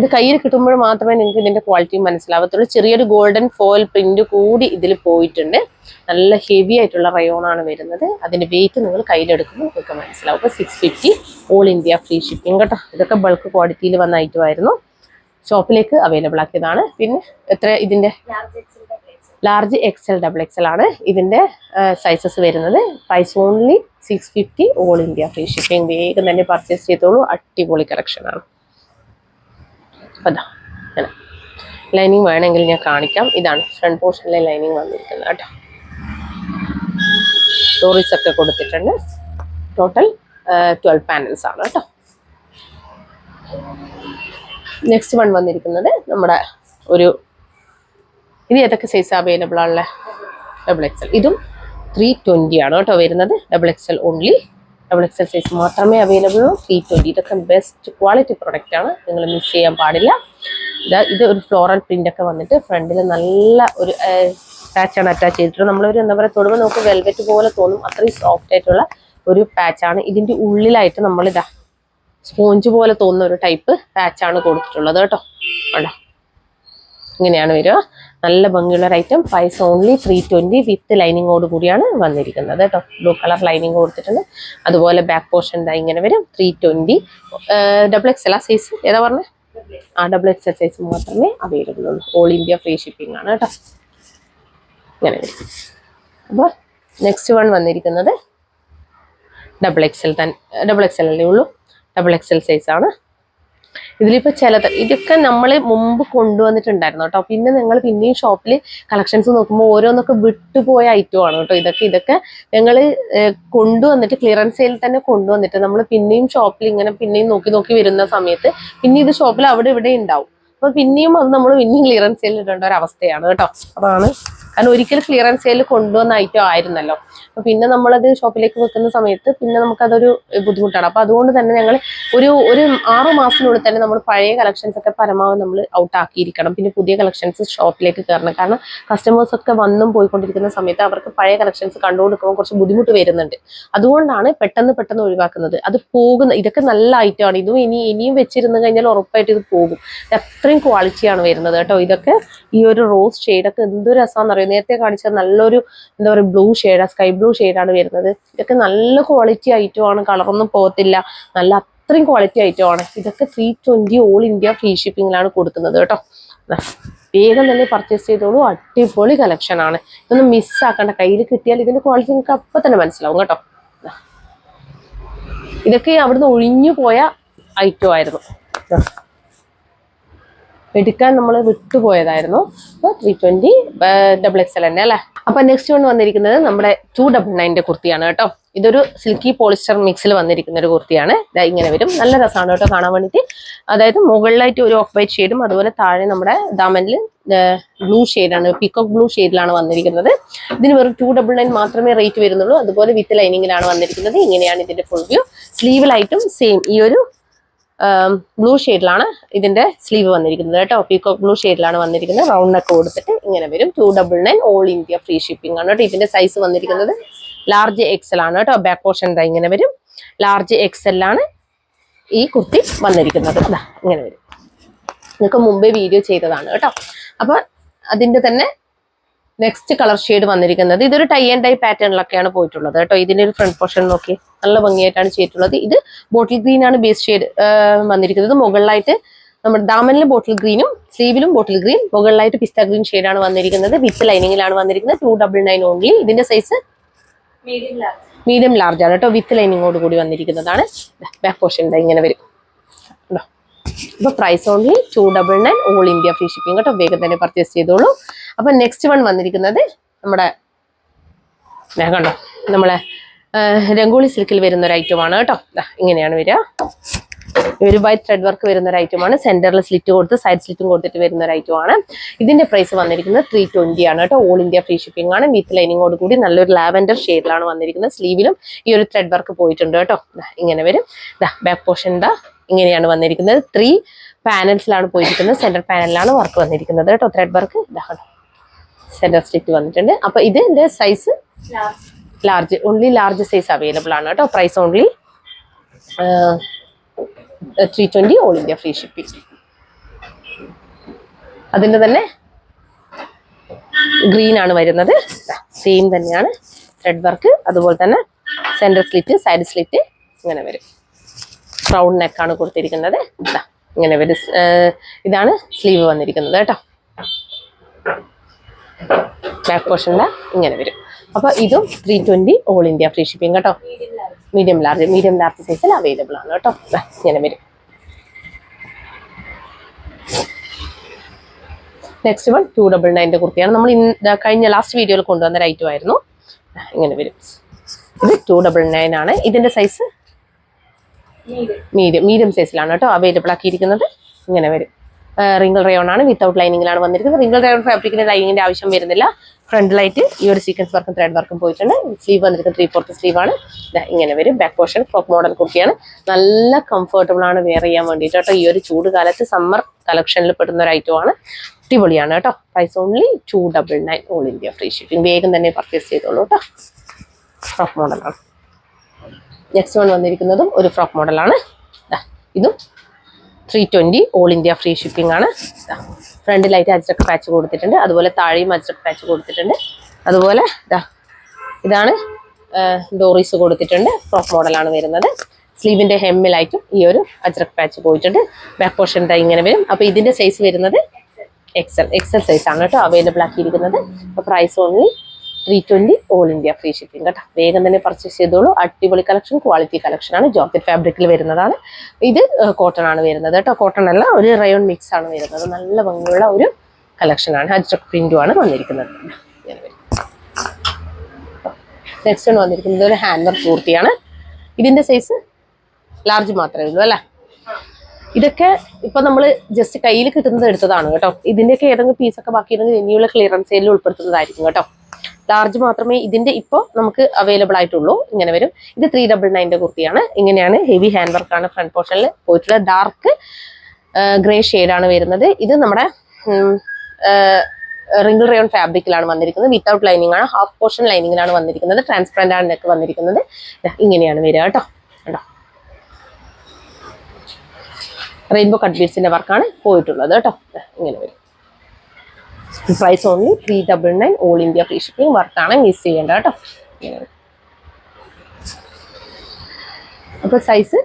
ഇത് കയ്യിൽ കിട്ടുമ്പോൾ മാത്രമേ നിങ്ങൾക്ക് ഇതിന്റെ ക്വാളിറ്റി മനസ്സിലാവത്തുള്ളൂ. ചെറിയൊരു ഗോൾഡൻ ഫോയിൽ പ്രിന്റ് കൂടി ഇതിൽ പോയിട്ടുണ്ട്. നല്ല ഹെവി ആയിട്ടുള്ള റയോൺ ആണ് വരുന്നത്. അതിന്റെ വെയിറ്റ് നിങ്ങൾ കയ്യിലെടുക്കുമ്പോൾ നിങ്ങൾക്ക് മനസ്സിലാവും. ഇപ്പോൾ 650 ഓൾ ഇന്ത്യ ഫ്രീ ഷിപ്പിംഗ് കേട്ടോ. ഇതൊക്കെ ബൾക്ക് ക്വാളിറ്റിയിൽ വന്ന ഐറ്റം ആയിരുന്നു. ഷോപ്പിലേക്ക് അവൈലബിൾ ആക്കിയതാണ്. പിന്നെ എത്ര ഇതിന്റെ ലാർജ് XL XXL ആണ് ഇതിന്റെ സൈസസ് വരുന്നത്. Price only 650 all India free shipping. വേഗം തന്നെ പർച്ചേസ് ചെയ്തോളൂ. അടിപൊളി കളക്ഷൻ ആണ്. അതാ ലൈനിങ് വേണമെങ്കിൽ ഞാൻ കാണിക്കാം. ഇതാണ് ഫ്രണ്ട് പോർഷനിലെ ലൈനിങ് വന്നിരിക്കുന്നത് കേട്ടോ. സ്റ്റോറീസ് ഒക്കെ കൊടുത്തിട്ടുണ്ട്. ടോട്ടൽ 12 പാനൽസ് ആണ് കേട്ടോ. നെക്സ്റ്റ് വൺ വന്നിരിക്കുന്നത് നമ്മുടെ ഇത് ഏതൊക്കെ സൈസ് അവൈലബിൾ ആണല്ലേ? XXL. ഇതും 320 ആണ് കേട്ടോ വരുന്നത്. XXL only. XXL സൈസ് മാത്രമേ അവൈലബിൾ ഉള്ളൂ. 320. ഇതൊക്കെ ബെസ്റ്റ് ക്വാളിറ്റി പ്രൊഡക്റ്റ് ആണ്. നിങ്ങൾ മിസ് ചെയ്യാൻ പാടില്ല. ഇത് ഒരു ഫ്ലോറൽ പ്രിന്റ് ഒക്കെ വന്നിട്ട് ഫ്രണ്ടിൽ നല്ല ഒരു പാച്ചാണ് അറ്റാച്ച് ചെയ്തിട്ടുള്ളത്. നമ്മളൊരു എന്താ പറയുക, തൊടുമ്പോൾ നമുക്ക് വെൽവെറ്റ് പോലെ തോന്നും. അത്രയും സോഫ്റ്റ് ആയിട്ടുള്ള ഒരു പാച്ചാണ്. ഇതിന്റെ ഉള്ളിലായിട്ട് നമ്മളിതാ സ്പോഞ്ച് പോലെ തോന്നുന്ന ഒരു ടൈപ്പ് പാച്ചാണ് കൊടുത്തിട്ടുള്ളത് കേട്ടോ. കേട്ടോ ഇങ്ങനെയാണ് വരിക. നല്ല ഭംഗിയുള്ള ഒരു ഐറ്റം. പ്രൈസ് ഓൺലി 320 വിത്ത് ലൈനിങ്ങോട് കൂടിയാണ് വന്നിരിക്കുന്നത് കേട്ടോ. ബ്ലൂ കളർ ലൈനിങ് കൊടുത്തിട്ടുണ്ട്. അതുപോലെ ബാക്ക് പോർഷൻ ഇങ്ങനെ വരും. 320. XXL സൈസ് ഏതാ പറഞ്ഞത്? XXL സൈസ് മാത്രമേ അവൈലബിൾ ഉള്ളൂ. ഓൾ ഇന്ത്യ ഫ്രീ ഷിപ്പിംഗ് ആണ് കേട്ടോ. ഇങ്ങനെ വരും. അപ്പോൾ നെക്സ്റ്റ് വൺ വന്നിരിക്കുന്നത് XXL അല്ലേ ഉള്ളൂ. XXL സൈസ് ആണ്. ഇതിലിപ്പോൾ ഇതൊക്കെ നമ്മൾ മുമ്പ് കൊണ്ടുവന്നിട്ടുണ്ടായിരുന്നു കേട്ടോ. പിന്നെ നിങ്ങൾ പിന്നെയും ഷോപ്പിൽ കളക്ഷൻസ് നോക്കുമ്പോൾ ഓരോന്നൊക്കെ വിട്ടുപോയ ഐറ്റമാണ് കേട്ടോ. ഇതൊക്കെ ഞങ്ങൾ കൊണ്ടുവന്നിട്ട് ക്ലിയറൻസ് സെയിൽ തന്നെ കൊണ്ടുവന്നിട്ട് നമ്മൾ പിന്നെയും ഷോപ്പിൽ ഇങ്ങനെ പിന്നെയും നോക്കി വരുന്ന സമയത്ത് പിന്നെ ഇത് ഷോപ്പിൽ അവിടെ ഇവിടെ ഉണ്ടാവും. അപ്പോൾ പിന്നെയും അത് നമ്മൾ പിന്നെയും ക്ലിയറൻസ് സെയിൽ ഇടേണ്ട ഒരു അവസ്ഥയാണ് കേട്ടോ. അതാണ് കാരണം ഒരിക്കലും ക്ലിയറൻസ് സെയിൽ കൊണ്ടുവന്ന ഐറ്റം ആയിരുന്നല്ലോ. അപ്പോൾ പിന്നെ നമ്മളത് ഷോപ്പിലേക്ക് വെക്കുന്ന സമയത്ത് പിന്നെ നമുക്കതൊരു ബുദ്ധിമുട്ടാണ്. അപ്പോൾ അതുകൊണ്ട് തന്നെ ഞങ്ങൾ ഒരു 6 മാസത്തിനുള്ളിൽ തന്നെ നമ്മൾ പഴയ കളക്ഷൻസ് ഒക്കെ പരമാവധി നമ്മൾ ഔട്ട് ആക്കിയിരിക്കണം. പിന്നെ പുതിയ കളക്ഷൻസ് ഷോപ്പിലേക്ക് കയറണം. കാരണം കസ്റ്റമേഴ്സ് ഒക്കെ വന്നും പോയിക്കൊണ്ടിരിക്കുന്ന സമയത്ത് അവർക്ക് പഴയ കളക്ഷൻസ് കണ്ടുകൊടുക്കുമ്പോൾ കുറച്ച് ബുദ്ധിമുട്ട് വരുന്നുണ്ട്. അതുകൊണ്ടാണ് പെട്ടെന്ന് ഒഴിവാക്കുന്നത്. അത് ഇതൊക്കെ നല്ല ഐറ്റമാണ്. ഇതും ഇനിയും വെച്ചിരുന്നു കഴിഞ്ഞാൽ ഉറപ്പായിട്ട് ഇത് പോകും. അത്രയും ക്വാളിറ്റിയാണ് വരുന്നത് കേട്ടോ. ഇതൊക്കെ ഈ ഒരു റോസ് ഷെയ്ഡൊക്കെ എന്തൊരു രസമാണെന്ന് അറിയാം. നേരത്തെ കാണിച്ചത് നല്ലൊരു എന്താ പറയുക ബ്ലൂ ഷെയ്ഡാണ്, സ്കൈ ബ്ലൂ ഷെയ്ഡാണ് വരുന്നത്. ഇതൊക്കെ നല്ല ക്വാളിറ്റി ഐറ്റമാണ്. കളറൊന്നും പോകത്തില്ല. നല്ല അത്രയും ക്വാളിറ്റി ഐറ്റമാണ്. ഇതൊക്കെ 320 ഓൾ ഇന്ത്യ ഫ്രീ ഷിപ്പിങ്ങിലാണ് കൊടുക്കുന്നത് കേട്ടോ. വേഗം തന്നെ പർച്ചേസ് ചെയ്തോളൂ. അടിപൊളി കളക്ഷൻ ആണ്. ഇതൊന്നും മിസ്സാക്കേണ്ട. കയ്യിൽ കിട്ടിയാൽ ഇതിന്റെ ക്വാളിറ്റി നിങ്ങൾക്ക് അപ്പം തന്നെ മനസ്സിലാവും കേട്ടോ. ഇതൊക്കെ അവിടുന്ന് ഒഴിഞ്ഞു പോയ ഐറ്റം ആയിരുന്നു, എടുക്കാൻ നമ്മൾ വിട്ടുപോയതായിരുന്നു. 320 XXL തന്നെ അല്ലേ. അപ്പൊ നെക്സ്റ്റ് വൺ വന്നിരിക്കുന്നത് നമ്മുടെ 299 കുർത്തിയാണ് കേട്ടോ. ഇതൊരു സിൽക്കി പോളിസ്റ്റർ മിക്സിൽ വന്നിരിക്കുന്ന ഒരു കുർത്തിയാണ്. ഇങ്ങനെ വരും. നല്ല രസമാണ് കേട്ടോ കാണാൻ വേണ്ടിയിട്ട്. അതായത് മുകളിലായിട്ട് ഒരു ഓഫ് വൈറ്റ് ഷെയ്ഡും അതുപോലെ താഴെ നമ്മുടെ ദാമനിൽ ബ്ലൂ ഷെയ്ഡാണ്, പീകോക്ക് ബ്ലൂ ഷെയ്ഡിലാണ് വന്നിരിക്കുന്നത്. ഇതിന് വെറും 299 മാത്രമേ റേറ്റ് വരുന്നുള്ളൂ. അതുപോലെ വിത്ത് ലൈനിങ്ങിലാണ് വന്നിരിക്കുന്നത്. ഇങ്ങനെയാണ് ഇതിന്റെ ഫുൾ വ്യൂ. സ്ലീവിലായിട്ടും സെയിം ഈ ഒരു ബ്ലൂ ഷെയ്ഡിലാണ് ഇതിന്റെ സ്ലീവ് വന്നിരിക്കുന്നത് കേട്ടോ. പീകോക്ക് ബ്ലൂ ഷെയ്ഡിലാണ് വന്നിരിക്കുന്നത്. റൗണ്ട് നെക്ക് കൊടുത്തിട്ട് ഇങ്ങനെ വരും. 299 ഓൾ ഇന്ത്യ ഫ്രീ ഷിപ്പിംഗ് ആണ് കേട്ടോ. ഇതിന്റെ സൈസ് വന്നിരിക്കുന്നത് ലാർജ് XL ആണ് കേട്ടോ. ബാക്ക് പോർഷൻ ഇങ്ങനെ വരും. ലാർജ് XL ആണ് ഈ കുർത്തി വന്നിരിക്കുന്നത്. ഇങ്ങനെ വരും. നിങ്ങൾക്ക് മുമ്പേ വീഡിയോ ചെയ്തതാണ് കേട്ടോ. അപ്പൊ അതിന്റെ തന്നെ നെക്സ്റ്റ് കളർ ഷെയ്ഡ് വന്നിരിക്കുന്നത് ഇതൊരു ടൈ ആൻഡ് ഡൈ പാറ്റേണിലൊക്കെയാണ് പോയിട്ടുള്ളത് കേട്ടോ. ഇതിന്റെ ഒരു ഫ്രണ്ട് പോർഷൻ നോക്കി നല്ല ഭംഗിയായിട്ടാണ് ചെയ്തിട്ടുള്ളത്. ഇത് ബോട്ടിൽ ഗ്രീൻ ആണ് ബേസ് ഷെയ്ഡ് വന്നിരിക്കുന്നത്. മുകളിലായിട്ട് നമ്മുടെ ദാമനിൽ ബോട്ടിൽ ഗ്രീനും സ്ലീവിലും ബോട്ടിൽ ഗ്രീൻ, മുകളിലായിട്ട് പിസ്ത ഗ്രീൻ ഷെയ്ഡാണ് വന്നിരിക്കുന്നത്. വിത്ത് ലൈനിങ്ങിലാണ് വന്നിരിക്കുന്നത്. 299 ഓൺലി. ഇതിന്റെ സൈസ് മീഡിയം ലാർജ് ആണ് കേട്ടോ. വിത്ത് ലൈനിങ്ങോട് കൂടി വന്നിരിക്കുന്നതാണ്. ബാക്ക് പോർഷൻ ഇങ്ങനെ വരും. അപ്പൊ price only 299 all India free shipping കേട്ടോ. വേഗം തന്നെ പർച്ചേസ് ചെയ്തോളൂ. അപ്പൊ നെക്സ്റ്റ് വൺ വന്നിരിക്കുന്നത് നമ്മുടെ കണ്ടോ നമ്മളെ രംഗോളി സിൽക്കിൽ വരുന്ന ഒരു ഐറ്റമാണ് കേട്ടോ. ഇങ്ങനെയാണ് വരിക. ഒരു വൈറ്റ് ത്രെഡ് വർക്ക് വരുന്ന ഒരു ഐറ്റമാണ്. സെന്ററിൽ സ്ലിറ്റ് കൊടുത്ത് സൈഡ് സ്ലിറ്റും കൊടുത്തിട്ട് വരുന്ന ഒരു ഐറ്റമാണ്. ഇതിന്റെ പ്രൈസ് വന്നിരിക്കുന്നത് 320 ആണ് കേട്ടോ. ഓൾ ഇന്ത്യ ഫ്രീ ഷിപ്പിംഗ് ആണ്. വിത്ത് ലൈനിങ്ങോട് കൂടി നല്ലൊരു ലാവൻഡർ ഷെയ്ഡിലാണ് വന്നിരിക്കുന്നത്. സ്ലീവിലും ഈ ഒരു ത്രെഡ് വർക്ക് പോയിട്ടുണ്ട് കേട്ടോ. ഇങ്ങനെ വരും. ബാക്ക് പോർഷൻ ഇങ്ങനെയാണ് വന്നിരിക്കുന്നത്. 3 പാനൽസിലാണ് പോയിരിക്കുന്നത്. സെന്റർ പാനലിലാണ് വർക്ക് വന്നിരിക്കുന്നത് കേട്ടോ. ത്രെഡ് വർക്ക് സെന്റർ സ്ലിറ്റ് വന്നിട്ടുണ്ട്. അപ്പൊ ഇതിന്റെ size large, only large size available ആണ് കേട്ടോ. Price only 320 all India free shipping. അതിന്റെ തന്നെ ഗ്രീൻ ആണ് വരുന്നത്. സെയിം തന്നെയാണ് ത്രെഡ് വർക്ക്. അതുപോലെ തന്നെ സെന്റർ സ്ലിറ്റ് സൈഡ് സ്ലിറ്റ് ഇങ്ങനെ വരും. റൗണ്ട് നെക്കാണ് കൊടുത്തിരിക്കുന്നത്. ഇങ്ങനെ വരും. ഇതാണ് സ്ലീവ് വന്നിരിക്കുന്നത് കേട്ടോ. ബാക്ക് പോർഷൻ ഇങ്ങനെ വരും. അപ്പൊ ഇതും 320 ഓൾ ഇന്ത്യ ഫ്രീ ഷിപ്പിംഗ് കേട്ടോ. മീഡിയം ലാർജ് സൈസിൽ അവൈലബിൾ ആണ് കേട്ടോ. ഇങ്ങനെ വരും. നെക്സ്റ്റ് വൺ 299 കുർത്തിയാണ്. നമ്മൾ കഴിഞ്ഞ ലാസ്റ്റ് വീഡിയോയിൽ കൊണ്ടുവന്ന ഒരു ഐറ്റം ആയിരുന്നു. ഇങ്ങനെ വരും. ഇത് 299 ആണ്. ഇതിന്റെ സൈസ് മീഡിയം സൈസിലാണ് കേട്ടോ അവൈലബിൾ ആക്കിയിരിക്കുന്നത്. ഇങ്ങനെ വരും. റിംഗിൾ റയോൺ ആണ്. വിത്തൗട്ട് ലൈനിങ്ങിലാണ് വന്നിരിക്കുന്നത്. റിംഗിൾ റയോൺ ഫാബ്രിക്കിന്റെ ലൈനിങ്ങിന്റെ ആവശ്യം വരുന്നില്ല. ഫ്രണ്ടിലായിട്ട് ഈ ഒരു സീക്വൻസ് വർക്കും ത്രെഡ് വർക്കും പോയിട്ടുണ്ട്. സ്ലീവ് വന്നിരിക്കുന്നത് 3/4 സ്ലീവ് ആണ്. ഇങ്ങനെ വരും. ബാക്ക് പോർഷൻ ഫ്രോക്ക് മോഡൽ കുർത്തിയാണ്. നല്ല കംഫർട്ടബിൾ ആണ് വെയർ ചെയ്യാൻ വേണ്ടിയിട്ട് കേട്ടോ. ഈ ഒരു ചൂട് കാലത്ത് സമ്മർ കളക്ഷനിൽ പെടുന്ന ഒരു ഐറ്റം ആണ്. അടിപൊളിയാണ് കേട്ടോ. Price only 299 all India free shipping. വേഗം തന്നെ പർച്ചേസ് ചെയ്തോളൂ കേട്ടോ. ഫ്രോക്ക് മോഡലാണ്. നെക്സ്റ്റ് വൺ വന്നിരിക്കുന്നതും ഒരു ഫ്രോക്ക് മോഡലാണ്. ഇതും 320 ഓൾ ഇന്ത്യ ഫ്രീ ഷിപ്പിംഗ് ആണ്. ഫ്രണ്ടിലായിട്ട് അജ്രക്ക് പാച്ച് കൊടുത്തിട്ടുണ്ട്. അതുപോലെ താഴെയും അജ്രക്ക് പാച്ച് കൊടുത്തിട്ടുണ്ട്. അതുപോലെ ഇതാണ് ഡോറീസ് കൊടുത്തിട്ടുണ്ട്. ഫ്രോക്ക് മോഡലാണ് വരുന്നത്. സ്ലീവിന്റെ ഹെമ്മിലായിട്ടും ഈ ഒരു അജ്രക്ക് പാച്ച് പോയിട്ടുണ്ട്. ബാക്ക് പോർഷൻ ഇങ്ങനെ വരും. അപ്പൊ ഇതിന്റെ സൈസ് വരുന്നത് XL സൈസ് ആണ് കേട്ടോ അവൈലബിൾ ആക്കിയിരിക്കുന്നത്. അപ്പൊ price only 320 all India free shipping കേട്ടോ. വേഗം തന്നെ പർച്ചേസ് ചെയ്തോളൂ. അടിപൊളി കളക്ഷൻ, ക്വാളിറ്റി കളക്ഷൻ ആണ്. ജോർജറ്റ് ഫാബ്രിക്കിൽ വരുന്നതാണ്. ഇത് കോട്ടൺ ആണ് വരുന്നത് കേട്ടോ. കോട്ടൺ അല്ല, ഒരു റയോൺ മിക്സ് ആണ് വരുന്നത്. നല്ല ഭംഗിയുള്ള ഒരു കളക്ഷൻ ആണ്. അജ്രക് പ്രിന്റും ആണ് വന്നിരിക്കുന്നത്. നെക്സ്റ്റ് ആണ് വന്നിരിക്കുന്നത് ഒരു ഹാൻഡ് വർക്ക് കുർത്തിയാണ്. ഇതിന്റെ സൈസ് ലാർജ് മാത്രമേ ഉള്ളൂ അല്ലേ. ഇതൊക്കെ ഇപ്പൊ നമ്മൾ ജസ്റ്റ് കയ്യിൽ കിട്ടുന്നത് എടുത്തതാണ് കേട്ടോ. ഇതിന്റെയൊക്കെ ഏതെങ്കിലും പീസൊക്കെ ബാക്കിയിരുന്നെങ്കിൽ ഇനിയുള്ള ക്ലിയറൻസ് സെയിലിൽ ഉൾപ്പെടുത്തുന്നതായിരിക്കും കേട്ടോ. ലാർജ് മാത്രമേ ഇതിന്റെ ഇപ്പോൾ നമുക്ക് അവൈലബിൾ ആയിട്ടുള്ളൂ. ഇങ്ങനെ വരും. ഇത് 399 കുർത്തിയാണ്. ഇങ്ങനെയാണ്. ഹെവി ഹാൻഡ് വർക്കാണ് ഫ്രണ്ട് പോർഷനിൽ പോയിട്ടുള്ള. ഡാർക്ക് ഗ്രേ ഷെയ്ഡാണ് വരുന്നത്. ഇത് നമ്മുടെ റിംഗിൾ റയോൺ ഫാബ്രിക്കിലാണ് വന്നിരിക്കുന്നത്. വിത്തൗട്ട് ലൈനിങ് ആണ്. ഹാഫ് പോർഷൻ ലൈനിങ്ങിലാണ് വന്നിരിക്കുന്നത്. ട്രാൻസ്പെറന്റ് ആണ് നെക്ക് വന്നിരിക്കുന്നത്. ഇങ്ങനെയാണ് വരിക കേട്ടോ. കേട്ടോ റെയിൻബോ കട്ട് ബീഡ്സിന്റെ വർക്കാണ് പോയിട്ടുള്ളത് കേട്ടോ. ഇങ്ങനെ വരും. Price only 399 all India free shipping. വർക്കാണ്, മിസ് ചെയ്യേണ്ട കേട്ടോ. അപ്പൊ സൈസ്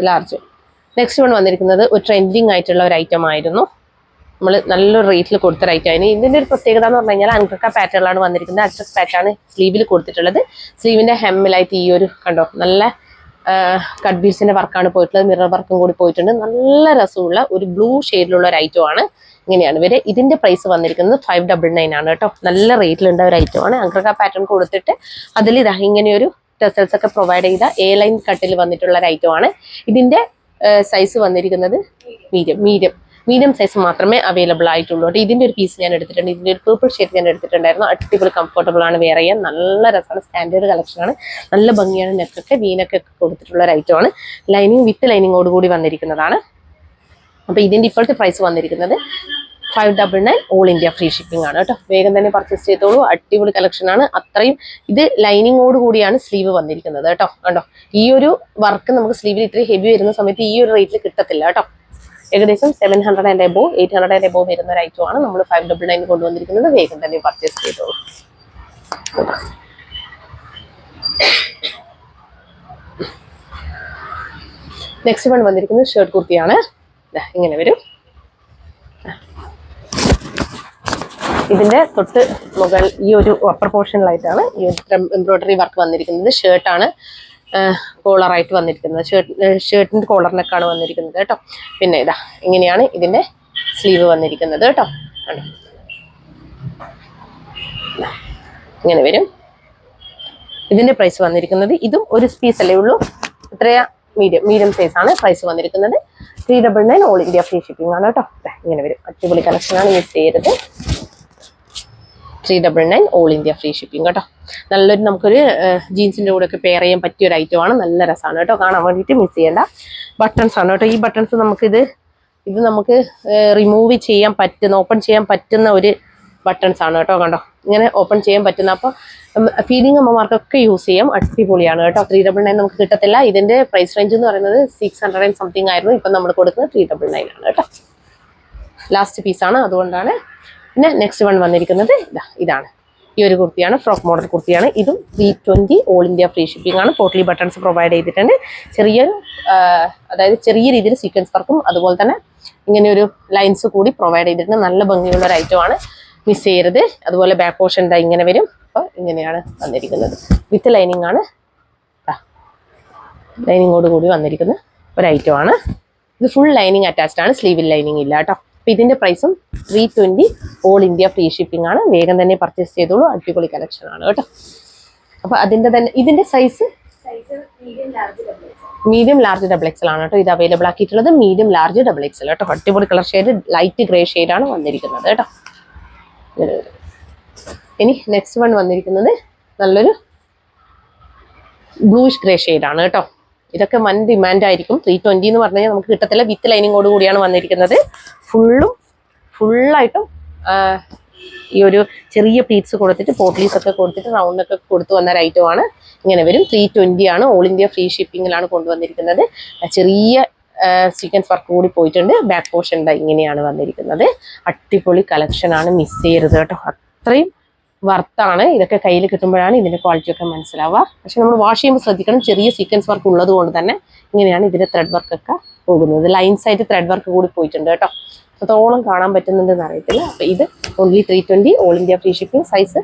ലാർജ്. നെക്സ്റ്റ് വൺ വന്നിരിക്കുന്നത് ഒരു ട്രെൻഡിങ് ആയിട്ടുള്ള ഒരു ഐറ്റം ആയിരുന്നു. നമ്മൾ നല്ലൊരു റേറ്റിൽ കൊടുത്ത റേറ്റ് ആയിരുന്നു. ഇതിൻ്റെ ഒരു പ്രത്യേകത എന്ന് പറഞ്ഞു കഴിഞ്ഞാൽ അൻകക്ക പാറ്റേണിലാണ് വന്നിരിക്കുന്നത്. അഡ്ജസ്റ്റ് പാറ്റാണ് സ്ലീവിൽ കൊടുത്തിട്ടുള്ളത്. സ്ലീവിൻ്റെ ഹെമ്മിലായിട്ട് ഈ ഒരു കണ്ടോ നല്ല കട്ട് ബീഡ്സിൻ്റെ വർക്കാണ് പോയിട്ടുള്ളത്. മിറർ വർക്കും കൂടി പോയിട്ടുണ്ട്. നല്ല രസമുള്ള ഒരു ബ്ലൂ ഷെയ്ഡിലുള്ള ഒരു ഐറ്റമാണ്. ഇങ്ങനെയാണ് ഇവര്. ഇതിന്റെ പ്രൈസ് വന്നിരിക്കുന്നത് 599 ആണ് കേട്ടോ. നല്ല റേറ്റിലുണ്ട ഒരു ഐറ്റമാണ്. അൻകക്ക പാറ്റേൺ കൊടുത്തിട്ട് അതിൽ ഇതാ ഇങ്ങനെയൊരു ടെസൽസ് ഒക്കെ പ്രൊവൈഡ് ചെയ്ത എ ലൈൻ കട്ടിൽ വന്നിട്ടുള്ള ഒരു ഐറ്റമാണ്. ഇതിന്റെ സൈസ് വന്നിരിക്കുന്നത് മീഡിയം സൈസ് മാത്രമേ അവൈലബിൾ ആയിട്ടുള്ളൂ. ഇതിന്റെ ഒരു പീസ് ഞാൻ എടുത്തിട്ടുണ്ട്. ഇതിന്റെ ഒരു പേർപ്പിൾ ഷെയ്ഡ് ഞാൻ എടുത്തിട്ടുണ്ടായിരുന്നു. അടിപൊളി കംഫർട്ടബിൾ ആണ്, വെയർ ചെയ്യാൻ നല്ല രസമാണ്. സ്റ്റാൻഡേർഡ് കളക്ഷൻ ആണ്. നല്ല ഭംഗിയാണ്. നെക്കൊക്കെ വീനൊക്കെ കൊടുത്തിട്ടുള്ള ഒരു ഐറ്റമാണ്. ലൈനിങ് വിത്ത് ലൈനിങ്ങോട് കൂടി വന്നിരിക്കുന്നതാണ്. അപ്പൊ ഇതിന്റെ ഇപ്പോഴത്തെ പ്രൈസ് വന്നിരിക്കുന്നത് 599 ഓൾ ഇന്ത്യ ഫ്രീ ഷിപ്പിംഗ് ആണ് കേട്ടോ. വേഗം തന്നെ പർച്ചേസ് ചെയ്തോളൂ. അടിപൊളി കളക്ഷൻ ആണ്. അത്രയും ഇത് ലൈനിങ്ങോട് കൂടിയാണ് സ്ലീവ് വന്നിരിക്കുന്നത് കേട്ടോ. കണ്ടോ ഈ ഒരു വർക്ക് നമുക്ക് സ്ലീവിൽ ഇത്രയും ഹെവി വരുന്ന സമയത്ത് ഈ ഒരു റേറ്റിൽ കിട്ടത്തില്ല കേട്ടോ. ഏകദേശം 700 and above 800 and above വരുന്ന ഒരു ഐറ്റമാണ് നമ്മൾ 599 കൊണ്ടുവന്നിരിക്കുന്നത്. വേഗം തന്നെ പർച്ചേസ് ചെയ്തോളൂ. നെക്സ്റ്റ് വൺ വന്നിരിക്കുന്നത് ഷർട്ട് കുർത്തിയാണ്. ഇങ്ങനെ വരും. ഇതിന്റെ തൊട്ട് മുകൾ ഈ ഒരു അപ്പർ പോർഷനിലായിട്ടാണ് ഈ ഒരു എംബ്രോയിഡറി വർക്ക് വന്നിരിക്കുന്നത്. ഷർട്ടാണ് കോളറായിട്ട് വന്നിരിക്കുന്നത്. ഷർട്ടിന്റെ കോളർ നെക്കാണ് വന്നിരിക്കുന്നത് കേട്ടോ. പിന്നെ ഇതാ ഇങ്ങനെയാണ് ഇതിന്റെ സ്ലീവ് വന്നിരിക്കുന്നത് കേട്ടോ. ഇങ്ങനെ വരും. ഇതിന്റെ പ്രൈസ് വന്നിരിക്കുന്നത് ഇതും ഒരു പീസ് അല്ലേ ഉള്ളൂ. എത്രയാ? മീഡിയം സൈസ് ആണ്. പ്രൈസ് വന്നിരിക്കുന്നത് 399 ഓൾ ഇന്ത്യ ഫ്രീ ഷിപ്പിംഗ് ആണ് കേട്ടോ. ഇങ്ങനെ വരും. അടിപൊളി കളക്ഷനാണ്. മിസ് ചെയ്യരുത്. 399 ഓൾ ഇന്ത്യ ഫ്രീ ഷിപ്പിംഗ് കേട്ടോ. നല്ലൊരു നമുക്കൊരു ജീൻസിന്റെ കൂടെ ഒക്കെ പെയർ ചെയ്യാൻ പറ്റിയ ഒരു ഐറ്റമാണ്. നല്ല രസമാണ് കേട്ടോ. കാണാൻ വേണ്ടിയിട്ട് മിസ് ചെയ്യേണ്ട. ബട്ടൺസ് ആണ് കേട്ടോ. ഈ ബട്ടൺസ് നമുക്കിത് നമുക്ക് റിമൂവ് ചെയ്യാൻ പറ്റുന്ന, ഓപ്പൺ ചെയ്യാൻ പറ്റുന്ന ഒരു ബട്ടൺസ് ആണ് കേട്ടോ. കണ്ടോ ഇങ്ങനെ ഓപ്പൺ ചെയ്യാൻ പറ്റുന്ന. അപ്പോൾ ഫീഡിങ് അമ്മമാർക്കൊക്കെ യൂസ് ചെയ്യാം. അടിപൊളിയാണ് കേട്ടോ. 399 നമുക്ക് കിട്ടത്തില്ല. ഇതിന്റെ പ്രൈസ് റേഞ്ച് എന്ന് പറയുന്നത് 600 and something ആയിരുന്നു. ഇപ്പം നമ്മൾ കൊടുക്കുന്നത് 399 ആണ് കേട്ടോ. ലാസ്റ്റ് പീസാണ്, അതുകൊണ്ടാണ്. പിന്നെ നെക്സ്റ്റ് വൺ വന്നിരിക്കുന്നത് ഇതാണ്. ഈ ഒരു കുർത്തിയാണ്. ഫ്രോക്ക് മോഡൽ കുർത്തിയാണ്. ഇതും 320 ഓൾ ഇന്ത്യ ഫ്രീ ഷിപ്പിംഗ് ആണ്. പോട്ട്ലി ബട്ടൺസ് പ്രൊവൈഡ് ചെയ്തിട്ടുണ്ട്. അതായത് ചെറിയ രീതിയിൽ സീക്വൻസ് വർക്കും അതുപോലെ തന്നെ ഇങ്ങനെ ഒരു ലൈൻസ് കൂടി പ്രൊവൈഡ് ചെയ്തിട്ടുണ്ട്. നല്ല ഭംഗിയുള്ള ഒരു ഐറ്റമാണ്. മിസ് ചെയ്യരുത്. അതുപോലെ ബാക്ക് പോർഷൻ ഇങ്ങനെ വരും. അപ്പോൾ ഇങ്ങനെയാണ് വന്നിരിക്കുന്നത്. വിത്ത് ലൈനിങ് ആണ്. ലൈനിങ്ങോട് കൂടി വന്നിരിക്കുന്ന ഒരു ഐറ്റമാണ്. ഇത് ഫുൾ ലൈനിങ് അറ്റാച്ച്ഡ് ആണ്. സ്ലീവിൽ ലൈനിങ് ഇല്ല കേട്ടോ. അപ്പോൾ ഇതിന്റെ പ്രൈസും 320 ഓൾ ഇന്ത്യ ഫ്രീ ഷിപ്പിംഗ് ആണ്. വേഗം തന്നെ പർച്ചേസ് ചെയ്തോളൂ. അടിപൊളി കളക്ഷൻ ആണ് കേട്ടോ. അപ്പോൾ അതിന്റെ തന്നെ ഇതിന്റെ size medium large double XL ആണ് കേട്ടോ. ഇത് അവൈലബിൾ ആക്കിയിട്ടുള്ളത് മീഡിയം ലാർജ് ഡബിൾ എക്സൽ കേട്ടോ. അടിപൊളി കളർ ഷെയ്ഡ്, ലൈറ്റ് ഗ്രേ ഷെയ്ഡാണ് വന്നിരിക്കുന്നത് കേട്ടോ. ഇനി നെക്സ്റ്റ് വൺ വന്നിരിക്കുന്നത് നല്ലൊരു ബ്ലൂയിഷ് ഗ്രേ ഷെയ്ഡാണ് കേട്ടോ. ഇതൊക്കെ വൻ ഡിമാൻഡ് ആയിരിക്കും. 320 എന്ന് പറഞ്ഞു കഴിഞ്ഞാൽ നമുക്ക് കിട്ടത്തില്ല. വിത്ത് ലൈനിങ്ങോട് കൂടിയാണ് വന്നിരിക്കുന്നത്. ഫുള്ളായിട്ടും ഈ ഒരു ചെറിയ പ്ലീറ്റ്സ് കൊടുത്തിട്ട് പോട്ട്ലീസ് ഒക്കെ കൊടുത്തിട്ട് റൗണ്ടൊക്കെ കൊടുത്തു വന്ന ഒരു ഐറ്റമാണ്. ഇങ്ങനെ വരും. 320 ആണ്. ഓൾ ഇന്ത്യ ഫ്രീ ഷിപ്പിങ്ങിലാണ് കൊണ്ടുവന്നിരിക്കുന്നത്. ചെറിയ സീക്വൻസ് വർക്ക് കൂടി പോയിട്ടുണ്ട്. ബാക്ക് പോർഷൻ ഇങ്ങനെയാണ് വന്നിരിക്കുന്നത്. അടിപൊളി കളക്ഷനാണ്. മിസ് ചെയ്യരുത് കേട്ടോ. അത്രയും വർത്താണ്. ഇതൊക്കെ കയ്യിൽ കിട്ടുമ്പോഴാണ് ഇതിന്റെ ക്വാളിറ്റി ഒക്കെ മനസ്സിലാവുക. പക്ഷെ നമ്മൾ വാഷ് ചെയ്യുമ്പോൾ ശ്രദ്ധിക്കണം. ചെറിയ സീക്വൻസ് വർക്ക് ഉള്ളത് കൊണ്ട് തന്നെ ഇങ്ങനെയാണ് ഇതിന്റെ ത്രെഡ് വർക്കൊക്കെ പോകുന്നത്. ലൈൻസ് ആയിട്ട് ത്രെഡ് വർക്ക് കൂടി പോയിട്ടുണ്ട് കേട്ടോ. അത്രത്തോളം കാണാൻ പറ്റുന്നുണ്ടെന്ന് അറിയത്തില്ല. അപ്പൊ ഇത് only 320 all India free shipping. Size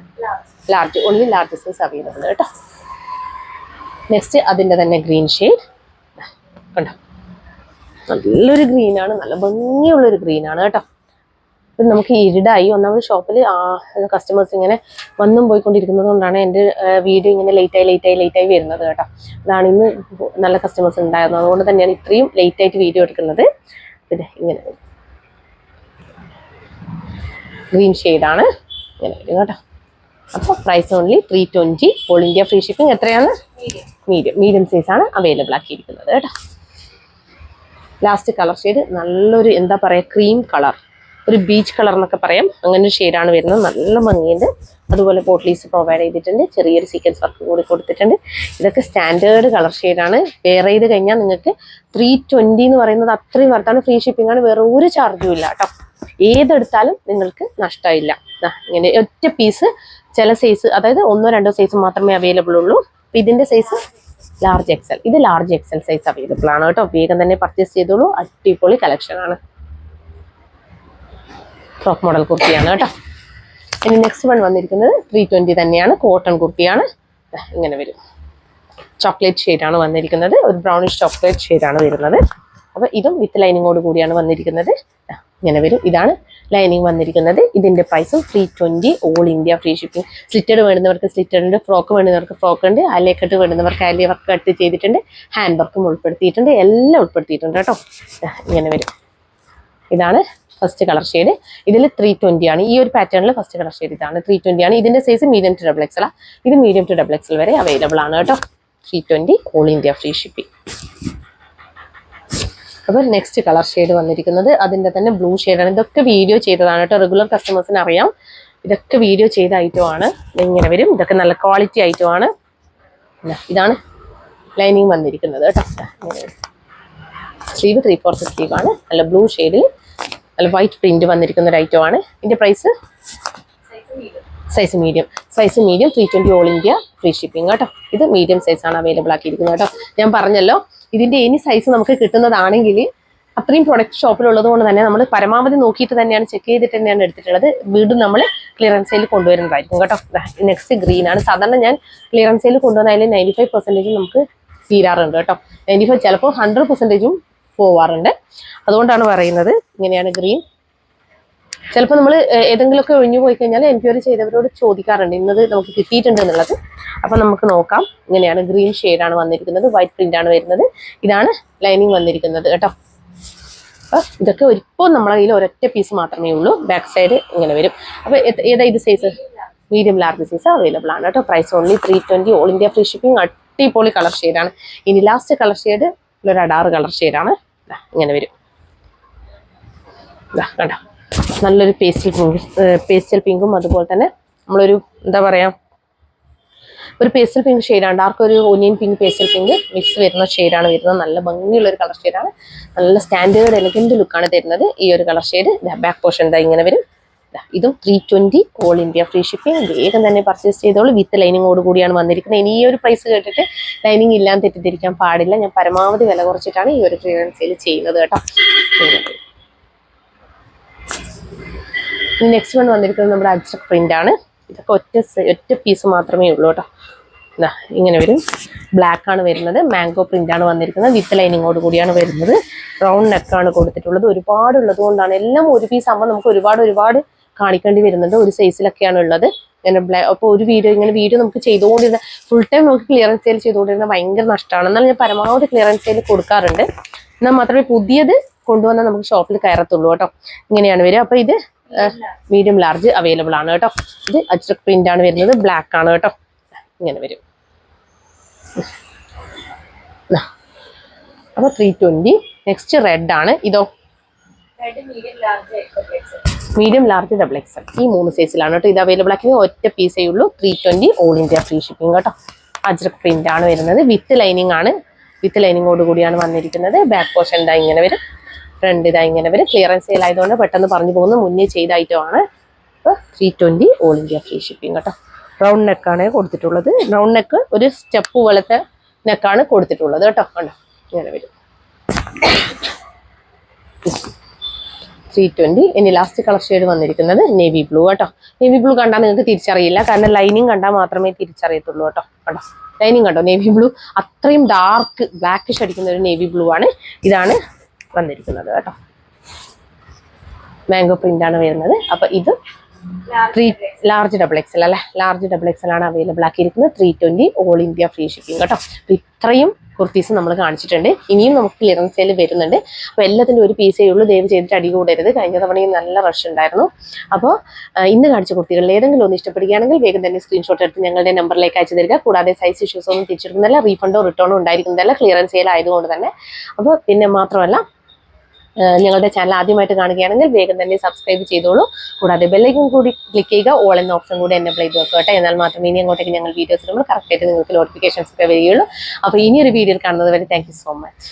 large, only large size available കേട്ടോ. നെക്സ്റ്റ് അതിന്റെ തന്നെ ഗ്രീൻ ഷെയ്ഡ് കണ്ടോ. നല്ലൊരു ഗ്രീനാണ്. നല്ല ഭംഗിയുള്ളൊരു ഗ്രീനാണ് കേട്ടോ. ഇപ്പം നമുക്ക് ഇരുടായി. ഒന്നാമത് ഷോപ്പിൽ കസ്റ്റമേഴ്സ് ഇങ്ങനെ വന്നും പോയിക്കൊണ്ടിരിക്കുന്നത് കൊണ്ടാണ് എൻ്റെ വീഡിയോ ഇങ്ങനെ ലേറ്റായി വരുന്നത് കേട്ടോ. അതാണ് ഇന്ന് നല്ല കസ്റ്റമേഴ്സ് ഉണ്ടായിരുന്നത്. അതുകൊണ്ട് തന്നെയാണ് ഇത്രയും ലേറ്റായിട്ട് വീഡിയോ എടുക്കുന്നത്. പിന്നെ ഇങ്ങനെ ഗ്രീൻ ഷെയ്ഡാണ്. ഇങ്ങനെ വരും കേട്ടോ. അപ്പോൾ price only 320 all India free shipping. എത്രയാണ്? മീഡിയം സൈസാണ് അവൈലബിൾ ആക്കിയിരിക്കുന്നത് കേട്ടോ. ലാസ്റ്റ് കളർ ഷെയ്ഡ് നല്ലൊരു എന്താ പറയുക, ക്രീം കളർ, ഒരു ബീച്ച് കളർ എന്നൊക്കെ പറയാം. അങ്ങനെ ഒരു ഷെയ്ഡാണ് വരുന്നത്. നല്ല ഭംഗിയുണ്ട്. അതുപോലെ പോട്ട്ലീസ് പ്രൊവൈഡ് ചെയ്തിട്ടുണ്ട്. ചെറിയൊരു സീക്വൻസ് വർക്ക് കൂടി കൊടുത്തിട്ടുണ്ട്. ഇതൊക്കെ സ്റ്റാൻഡേർഡ് കളർ ഷെയ്ഡാണ്. വെയർ ചെയ്ത് കഴിഞ്ഞാൽ നിങ്ങൾക്ക് 320 എന്ന് പറയുന്നത് അത്രയും വർത്താണ്. ഫ്രീ ഷിപ്പിംഗ് ആണ്. വേറെ ഒരു ചാർജും ഇല്ല കേട്ടോ. ഏതെടുത്താലും നിങ്ങൾക്ക് നഷ്ടമില്ല. ഇങ്ങനെ ഒറ്റ പീസ് ചില സൈസ്, അതായത് 1-2 സൈസ് മാത്രമേ അവൈലബിൾ ഉള്ളൂ. ഇതിന്റെ സൈസ് ലാർജ് എക്സൽ. ഇത് ലാർജ് എക്സൽ സൈസ് അവൈലബിൾ ആണ് കേട്ടോ. വേഗം തന്നെ പർച്ചേസ് ചെയ്തോളൂ. അടിപൊളി കളക്ഷൻ ആണ്. ഫ്രോക്ക് മോഡൽ കുർത്തിയാണ് കേട്ടോ. ഇനി നെക്സ്റ്റ് വൺ വന്നിരിക്കുന്നത് 320 തന്നെയാണ്, കോട്ടൺ കുർത്തിയാണ്. ഇങ്ങനെ വരും. ചോക്ലേറ്റ് ഷെയ്ഡാണ് വന്നിരിക്കുന്നത്, ഒരു ബ്രൗണിഷ് ചോക്ലേറ്റ് ഷെയ്ഡാണ് വരുന്നത്. അപ്പോൾ ഇതും വിത്ത് ലൈനിങ്ങോട് കൂടിയാണ് വന്നിരിക്കുന്നത്. ഇങ്ങനെ വരും. ഇതാണ് ലൈനിങ് വന്നിരിക്കുന്നത്. ഇതിന്റെ പ്രൈസും 320, all India free shipping. Slitted വേണ്ടുന്നവർക്ക് സ്ലിറ്റഡ് ഉണ്ട്, ഫ്രോക്ക് വേണ്ടുന്നവർക്ക് ഫ്രോക്ക് ഉണ്ട്, അലയക്കട്ട് വേണ്ടുന്നവർക്ക് അലയ വർക്ക് കട്ട് ചെയ്തിട്ടുണ്ട്, ഹാൻഡ് വർക്കും ഉൾപ്പെടുത്തിയിട്ടുണ്ട്, എല്ലാം ഉൾപ്പെടുത്തിയിട്ടുണ്ട് കേട്ടോ. ഇങ്ങനെ വരും. ഇതാണ് ഫസ്റ്റ് കളർ ഷെയ്ഡ്. ഇതിൽ 320 ആണ്. ഈ ഒരു പാറ്റേണിൽ ഫസ്റ്റ് കളർ ഷെയ്ഡ് ഇതാണ്, 320 ആണ്. ഇതിന്റെ size medium to double XL. ഇത് മീഡിയം ടു ഡബിൾ എക്സൽ വരെ അവൈലബിൾ ആണ് കേട്ടോ. 320, ഓൾ ഇന്ത്യ ഫ്രീ ഷിപ്പിംഗ്. അപ്പോൾ നെക്സ്റ്റ് കളർ ഷെയ്ഡ് വന്നിരിക്കുന്നത് അതിൻ്റെ തന്നെ ബ്ലൂ ഷെയ്ഡാണ്. ഇതൊക്കെ വീഡിയോ ചെയ്തതാണ് കേട്ടോ, റെഗുലർ കസ്റ്റമേഴ്സിന് അറിയാം. ഇതൊക്കെ വീഡിയോ ചെയ്ത ഐറ്റമാണ്. ഇങ്ങനെ വരും. ഇതൊക്കെ നല്ല ക്വാളിറ്റി ഐറ്റമാണ്. ഇതാണ് ലൈനിങ് വന്നിരിക്കുന്നത് കേട്ടോ. സ്ലീവ് 3/4 സ്ലീവാണ്. നല്ല ബ്ലൂ ഷെയ്ഡിൽ നല്ല വൈറ്റ് പ്രിന്റ് വന്നിരിക്കുന്ന ഒരു ഐറ്റമാണ്. ഇതിൻ്റെ price size medium 320, all India free shipping കേട്ടോ. ഇത് മീഡിയം സൈസാണ് അവൈലബിൾ ആക്കിയിരിക്കുന്നത് കേട്ടോ. ഞാൻ പറഞ്ഞല്ലോ, ഇതിൻ്റെ എനി സൈസ് നമുക്ക് കിട്ടുന്നതാണെങ്കിൽ അത്രയും പ്രൊഡക്റ്റ് ഷോപ്പിലുള്ളത് കൊണ്ട് തന്നെ നമ്മൾ പരമാവധി നോക്കിയിട്ട് തന്നെയാണ്, ചെക്ക് ചെയ്തിട്ട് തന്നെയാണ് എടുത്തിട്ടുള്ളത്. വീണ്ടും നമ്മൾ ക്ലിയറൻസ് സെയിൽ കൊണ്ടുവരുന്നതായിരിക്കും കേട്ടോ. നെക്സ്റ്റ് ഗ്രീൻ ആണ്. സാധാരണ ഞാൻ ക്ലിയറൻസ് സെയിൽ കൊണ്ടുവന്നതിൽ 95% നമുക്ക് തീരാറുണ്ട് കേട്ടോ. 95, ചിലപ്പോൾ 100% പോവാറുണ്ട്. അതുകൊണ്ടാണ് പറയുന്നത്. ഇങ്ങനെയാണ് ഗ്രീൻ. ചിലപ്പോൾ നമ്മൾ ഏതെങ്കിലുമൊക്കെ ഒഴിഞ്ഞു പോയി കഴിഞ്ഞാൽ എൻക്വയറി ചെയ്തവരോട് ചോദിക്കാറുണ്ട് ഇന്നത് നമുക്ക് കിട്ടിയിട്ടുണ്ട് എന്നുള്ളത്. അപ്പം നമുക്ക് നോക്കാം. ഇങ്ങനെയാണ് ഗ്രീൻ ഷെയ്ഡാണ് വന്നിരിക്കുന്നത്, വൈറ്റ് പ്രിന്റ് ആണ് വരുന്നത്. ഇതാണ് ലൈനിങ് വന്നിരിക്കുന്നത് കേട്ടോ. അപ്പം ഇതൊക്കെ ഇപ്പോൾ നമ്മുടെ കയ്യിൽ ഒരൊറ്റ പീസ് മാത്രമേ ഉള്ളൂ. ബാക്ക് സൈഡ് ഇങ്ങനെ വരും. അപ്പോൾ ഏതാ ഇത് size? Medium large size available ആണ് കേട്ടോ. Price only 320, all India free shipping. അടിപൊളി കളർ ഷെയ്ഡാണ്. ഇനി ലാസ്റ്റ് കളർ ഷെയ്ഡ് ഒരു അഡാറ് കളർ ഷെയ്ഡാണ്. ഇങ്ങനെ വരും. കണ്ടോ, നല്ലൊരു പേസ്റ്റൽ പിങ്കും അതുപോലെ തന്നെ നമ്മളൊരു എന്താ പറയുക, ഒരു പേസ്റ്റൽ പിങ്ക് ഷെയ്ഡാണ്. ഡാർക്ക് ഒരു onion pink pastel pink mix വരുന്ന ഷെയ്ഡാണ് വരുന്നത്. നല്ല ഭംഗിയുള്ളൊരു കളർ ഷെയ്ഡാണ്. നല്ല സ്റ്റാൻഡേർഡ് എലഗന്റ് ലുക്കാണ് തരുന്നത് ഈ ഒരു കളർ ഷെയ്ഡ്. ബാക്ക് പോർഷൻ ഇതാ ഇങ്ങനെ വരും. ഇതും 320, ഓൾ ഇന്ത്യ ഫ്രീ ഷിപ്പിംഗ്. വേഗം തന്നെ പർച്ചേസ് ചെയ്തോളൂ. വിത്ത് ലൈനിങ്ങോട് കൂടിയാണ് വന്നിരിക്കുന്നത്. ഇനി ഈ ഒരു പ്രൈസ് കേട്ടിട്ട് ലൈനിങ് ഇല്ലാന്ന് തെറ്റിദ്ധരിക്കാൻ പാടില്ല. ഞാൻ പരമാവധി വില കുറച്ചിട്ടാണ് ഈ ഒരു ക്ലിയറൻസ് സെയിൽ ചെയ്യുന്നത് കേട്ടോ. നെക്സ്റ്റ് വൺ വന്നിരിക്കുന്നത് നമ്മുടെ അജ്രക് പ്രിന്റ് ആണ്. ഇതൊക്കെ ഒറ്റ പീസ് മാത്രമേ ഉള്ളൂ കേട്ടോ. ഇങ്ങനെ വരും. ബ്ലാക്ക് ആണ് വരുന്നത്. മാംഗോ പ്രിന്റ് ആണ് വന്നിരിക്കുന്നത്. വിത്ത് ലൈനിങ്ങോട് കൂടിയാണ് വരുന്നത്. റൗണ്ട് നെക്കാണ് കൊടുത്തിട്ടുള്ളത്. ഒരുപാടുള്ളത് കൊണ്ടാണ്. എല്ലാം ഒരു പീസ് ആകുമ്പോൾ നമുക്ക് ഒരുപാട് കാണിക്കേണ്ടി വരുന്നുണ്ട്. ഒരു സൈസിലൊക്കെയാണ് ഉള്ളത്. അപ്പോൾ ഒരു വീഡിയോ നമുക്ക് ചെയ്തുകൊണ്ടിരുന്ന ഫുൾ ടൈം നമുക്ക് ക്ലിയറൻസ് സെയിൽ ചെയ്തുകൊണ്ടിരുന്ന ഭയങ്കര നഷ്ടമാണ്. എന്നാൽ ഞാൻ പരമാവധി ക്ലിയറൻസ് സെയിൽ കൊടുക്കാറുണ്ട്. എന്നാൽ മാത്രമേ പുതിയത് കൊണ്ടുവന്നാൽ നമുക്ക് ഷോപ്പിൽ കയറത്തുള്ളൂ കേട്ടോ. ഇങ്ങനെയാണ് വരിക. അപ്പോൾ ഇത് മീഡിയം ലാർജ് അവൈലബിൾ ആണ് കേട്ടോ. ഇത് അജ്രക് പ്രിന്റ് ആണ് വരുന്നത്. ബ്ലാക്ക് ആണ് കേട്ടോ. ഇങ്ങനെ വരും. അപ്പോൾ 320. നെക്സ്റ്റ് റെഡ് ആണ്. ഇതോ മീഡിയം ലാർജ് ഡബിൾ എക്സൽ. ഈ 3 സൈസിലാണ് കേട്ടോ ഇത് അവൈലബിൾ ആക്കിയത്. ഒറ്റ പീസേ ഉള്ളൂ. 320, ഓൾ ഇന്ത്യ ഫ്രീ ഷിപ്പിംഗ് കേട്ടോ. അജ്രക് പ്രിന്റ് ആണ് വരുന്നത്. വിത്ത് ലൈനിങ് ആണ്. വിത്ത് ലൈനിങ്ങോട് കൂടിയാണ് വന്നിരിക്കുന്നത്. ബാക്ക് പോർഷൻ ഇതാ ഇങ്ങനെ വരും. ഫ്രണ്ട് ഇതാ ഇങ്ങനെ വരും. ക്ലിയറൻസ് സെയിൽ ആയതുകൊണ്ട് പെട്ടെന്ന് പറഞ്ഞു പോകുന്നു. മുന്നേ ചെയ്ത ഐറ്റമാണ്. അപ്പോൾ 320, ഓൾ ഇന്ത്യ ഫ്രീ ഷിപ്പിംഗ് കേട്ടോ. റൗണ്ട് നെക്കാണ് കൊടുത്തിട്ടുള്ളത്. റൗണ്ട് നെക്ക് ഒരു സ്റ്റെപ്പ് പോലത്തെ നെക്കാണ് കൊടുത്തിട്ടുള്ളത് കേട്ടോ. കണ്ടോ, ഇങ്ങനെ വരും. 320. ഇനി ലാസ്റ്റ് കളർ ഷെയ്ഡ് വന്നിരിക്കുന്നത് നേവി ബ്ലൂ കേട്ടോ. നേവി ബ്ലൂ കണ്ടാൽ നിങ്ങൾക്ക് തിരിച്ചറിയില്ല, കാരണം ലൈനിങ് കണ്ടാൽ മാത്രമേ തിരിച്ചറിയത്തുള്ളൂ കേട്ടോ. കണ്ടോ, ലൈനിങ് കണ്ടോ, നേവി ബ്ലൂ. അത്രയും ഡാർക്ക് ബ്ലാക്കിഷ് അടിക്കുന്ന ഒരു നേവി ബ്ലൂ ആണ്. ഇതാണ് വന്നിരിക്കുന്നത് കേട്ടോ. മാംഗോ പ്രിന്റ് ആണ് വരുന്നത്. അപ്പൊ ഇത് ലാർജ് ഡബിൾ എക്സൽ അല്ലെ, ലാർജ് ഡബിൾ എക്സൽ ആണ് അവൈലബിൾ ആക്കിയിരിക്കുന്നത്. 320, ഓൾ ഇന്ത്യ ഫ്രീ ഷിപ്പിംഗ് കേട്ടോ. അപ്പൊ ഇത്രയും കുർത്തീസ് നമ്മൾ കാണിച്ചിട്ടുണ്ട്. ഇനിയും നമുക്ക് ക്ലിയറൻസ് സെയിൽ വരുന്നുണ്ട്. അപ്പോൾ എല്ലാത്തിൻ്റെ ഒരു പീസേ ഉള്ളൂ. ദയവ് ചെയ്തിട്ട് അടി കൂടരുത്. കഴിഞ്ഞ തവണയും നല്ല റഷ് ഉണ്ടായിരുന്നു. അപ്പോൾ ഇന്ന് കാണിച്ച കുർത്തികളിൽ ഏതെങ്കിലും ഒന്ന് ഇഷ്ടപ്പെടുകയാണെങ്കിൽ വേഗം തന്നെ സ്ക്രീൻഷോട്ട് എടുത്ത് ഞങ്ങളുടെ നമ്പറിലേക്ക് അയച്ചു തരിക. കൂടാതെ സൈസ് ഇഷ്യൂസ് ഒന്നും തിരിച്ചെടുക്കുന്നില്ല, റീഫണ്ടോ റിട്ടേണോ ഉണ്ടായിരിക്കുന്നതല്ല, ക്ലിയറൻസ് സെയിൽ ആയതുകൊണ്ട് തന്നെ. അപ്പോൾ പിന്നെ മാത്രമല്ല, ഞങ്ങളുടെ ചാനൽ ആദ്യമായിട്ട് കാണുകയാണെങ്കിൽ വേഗം തന്നെ സബ്സ്ക്രൈബ് ചെയ്തോളൂ. കൂടാതെ ബെല്ലൈക്കൺ കൂടി ക്ലിക്ക് ചെയ്യുക. ഓൾ എന്ന ഓപ്ഷൻ കൂടി എനേബിൾ ചെയ്ത് വെക്കുക കേട്ടോ. എന്നാൽ മാത്രമേ ഇനി അങ്ങോട്ടേക്ക് ഞങ്ങൾ വീഡിയോസ് ഇടുമ്പോൾ കറക്റ്റായിട്ട് നിങ്ങൾക്ക് നോട്ടിഫിക്കേഷൻസ് ഒക്കെ വരികയുള്ളൂ. അപ്പോൾ ഇനിയൊരു വീഡിയോയിൽ കാണുന്നത് വരെ താങ്ക് യു സോ മച്ച്.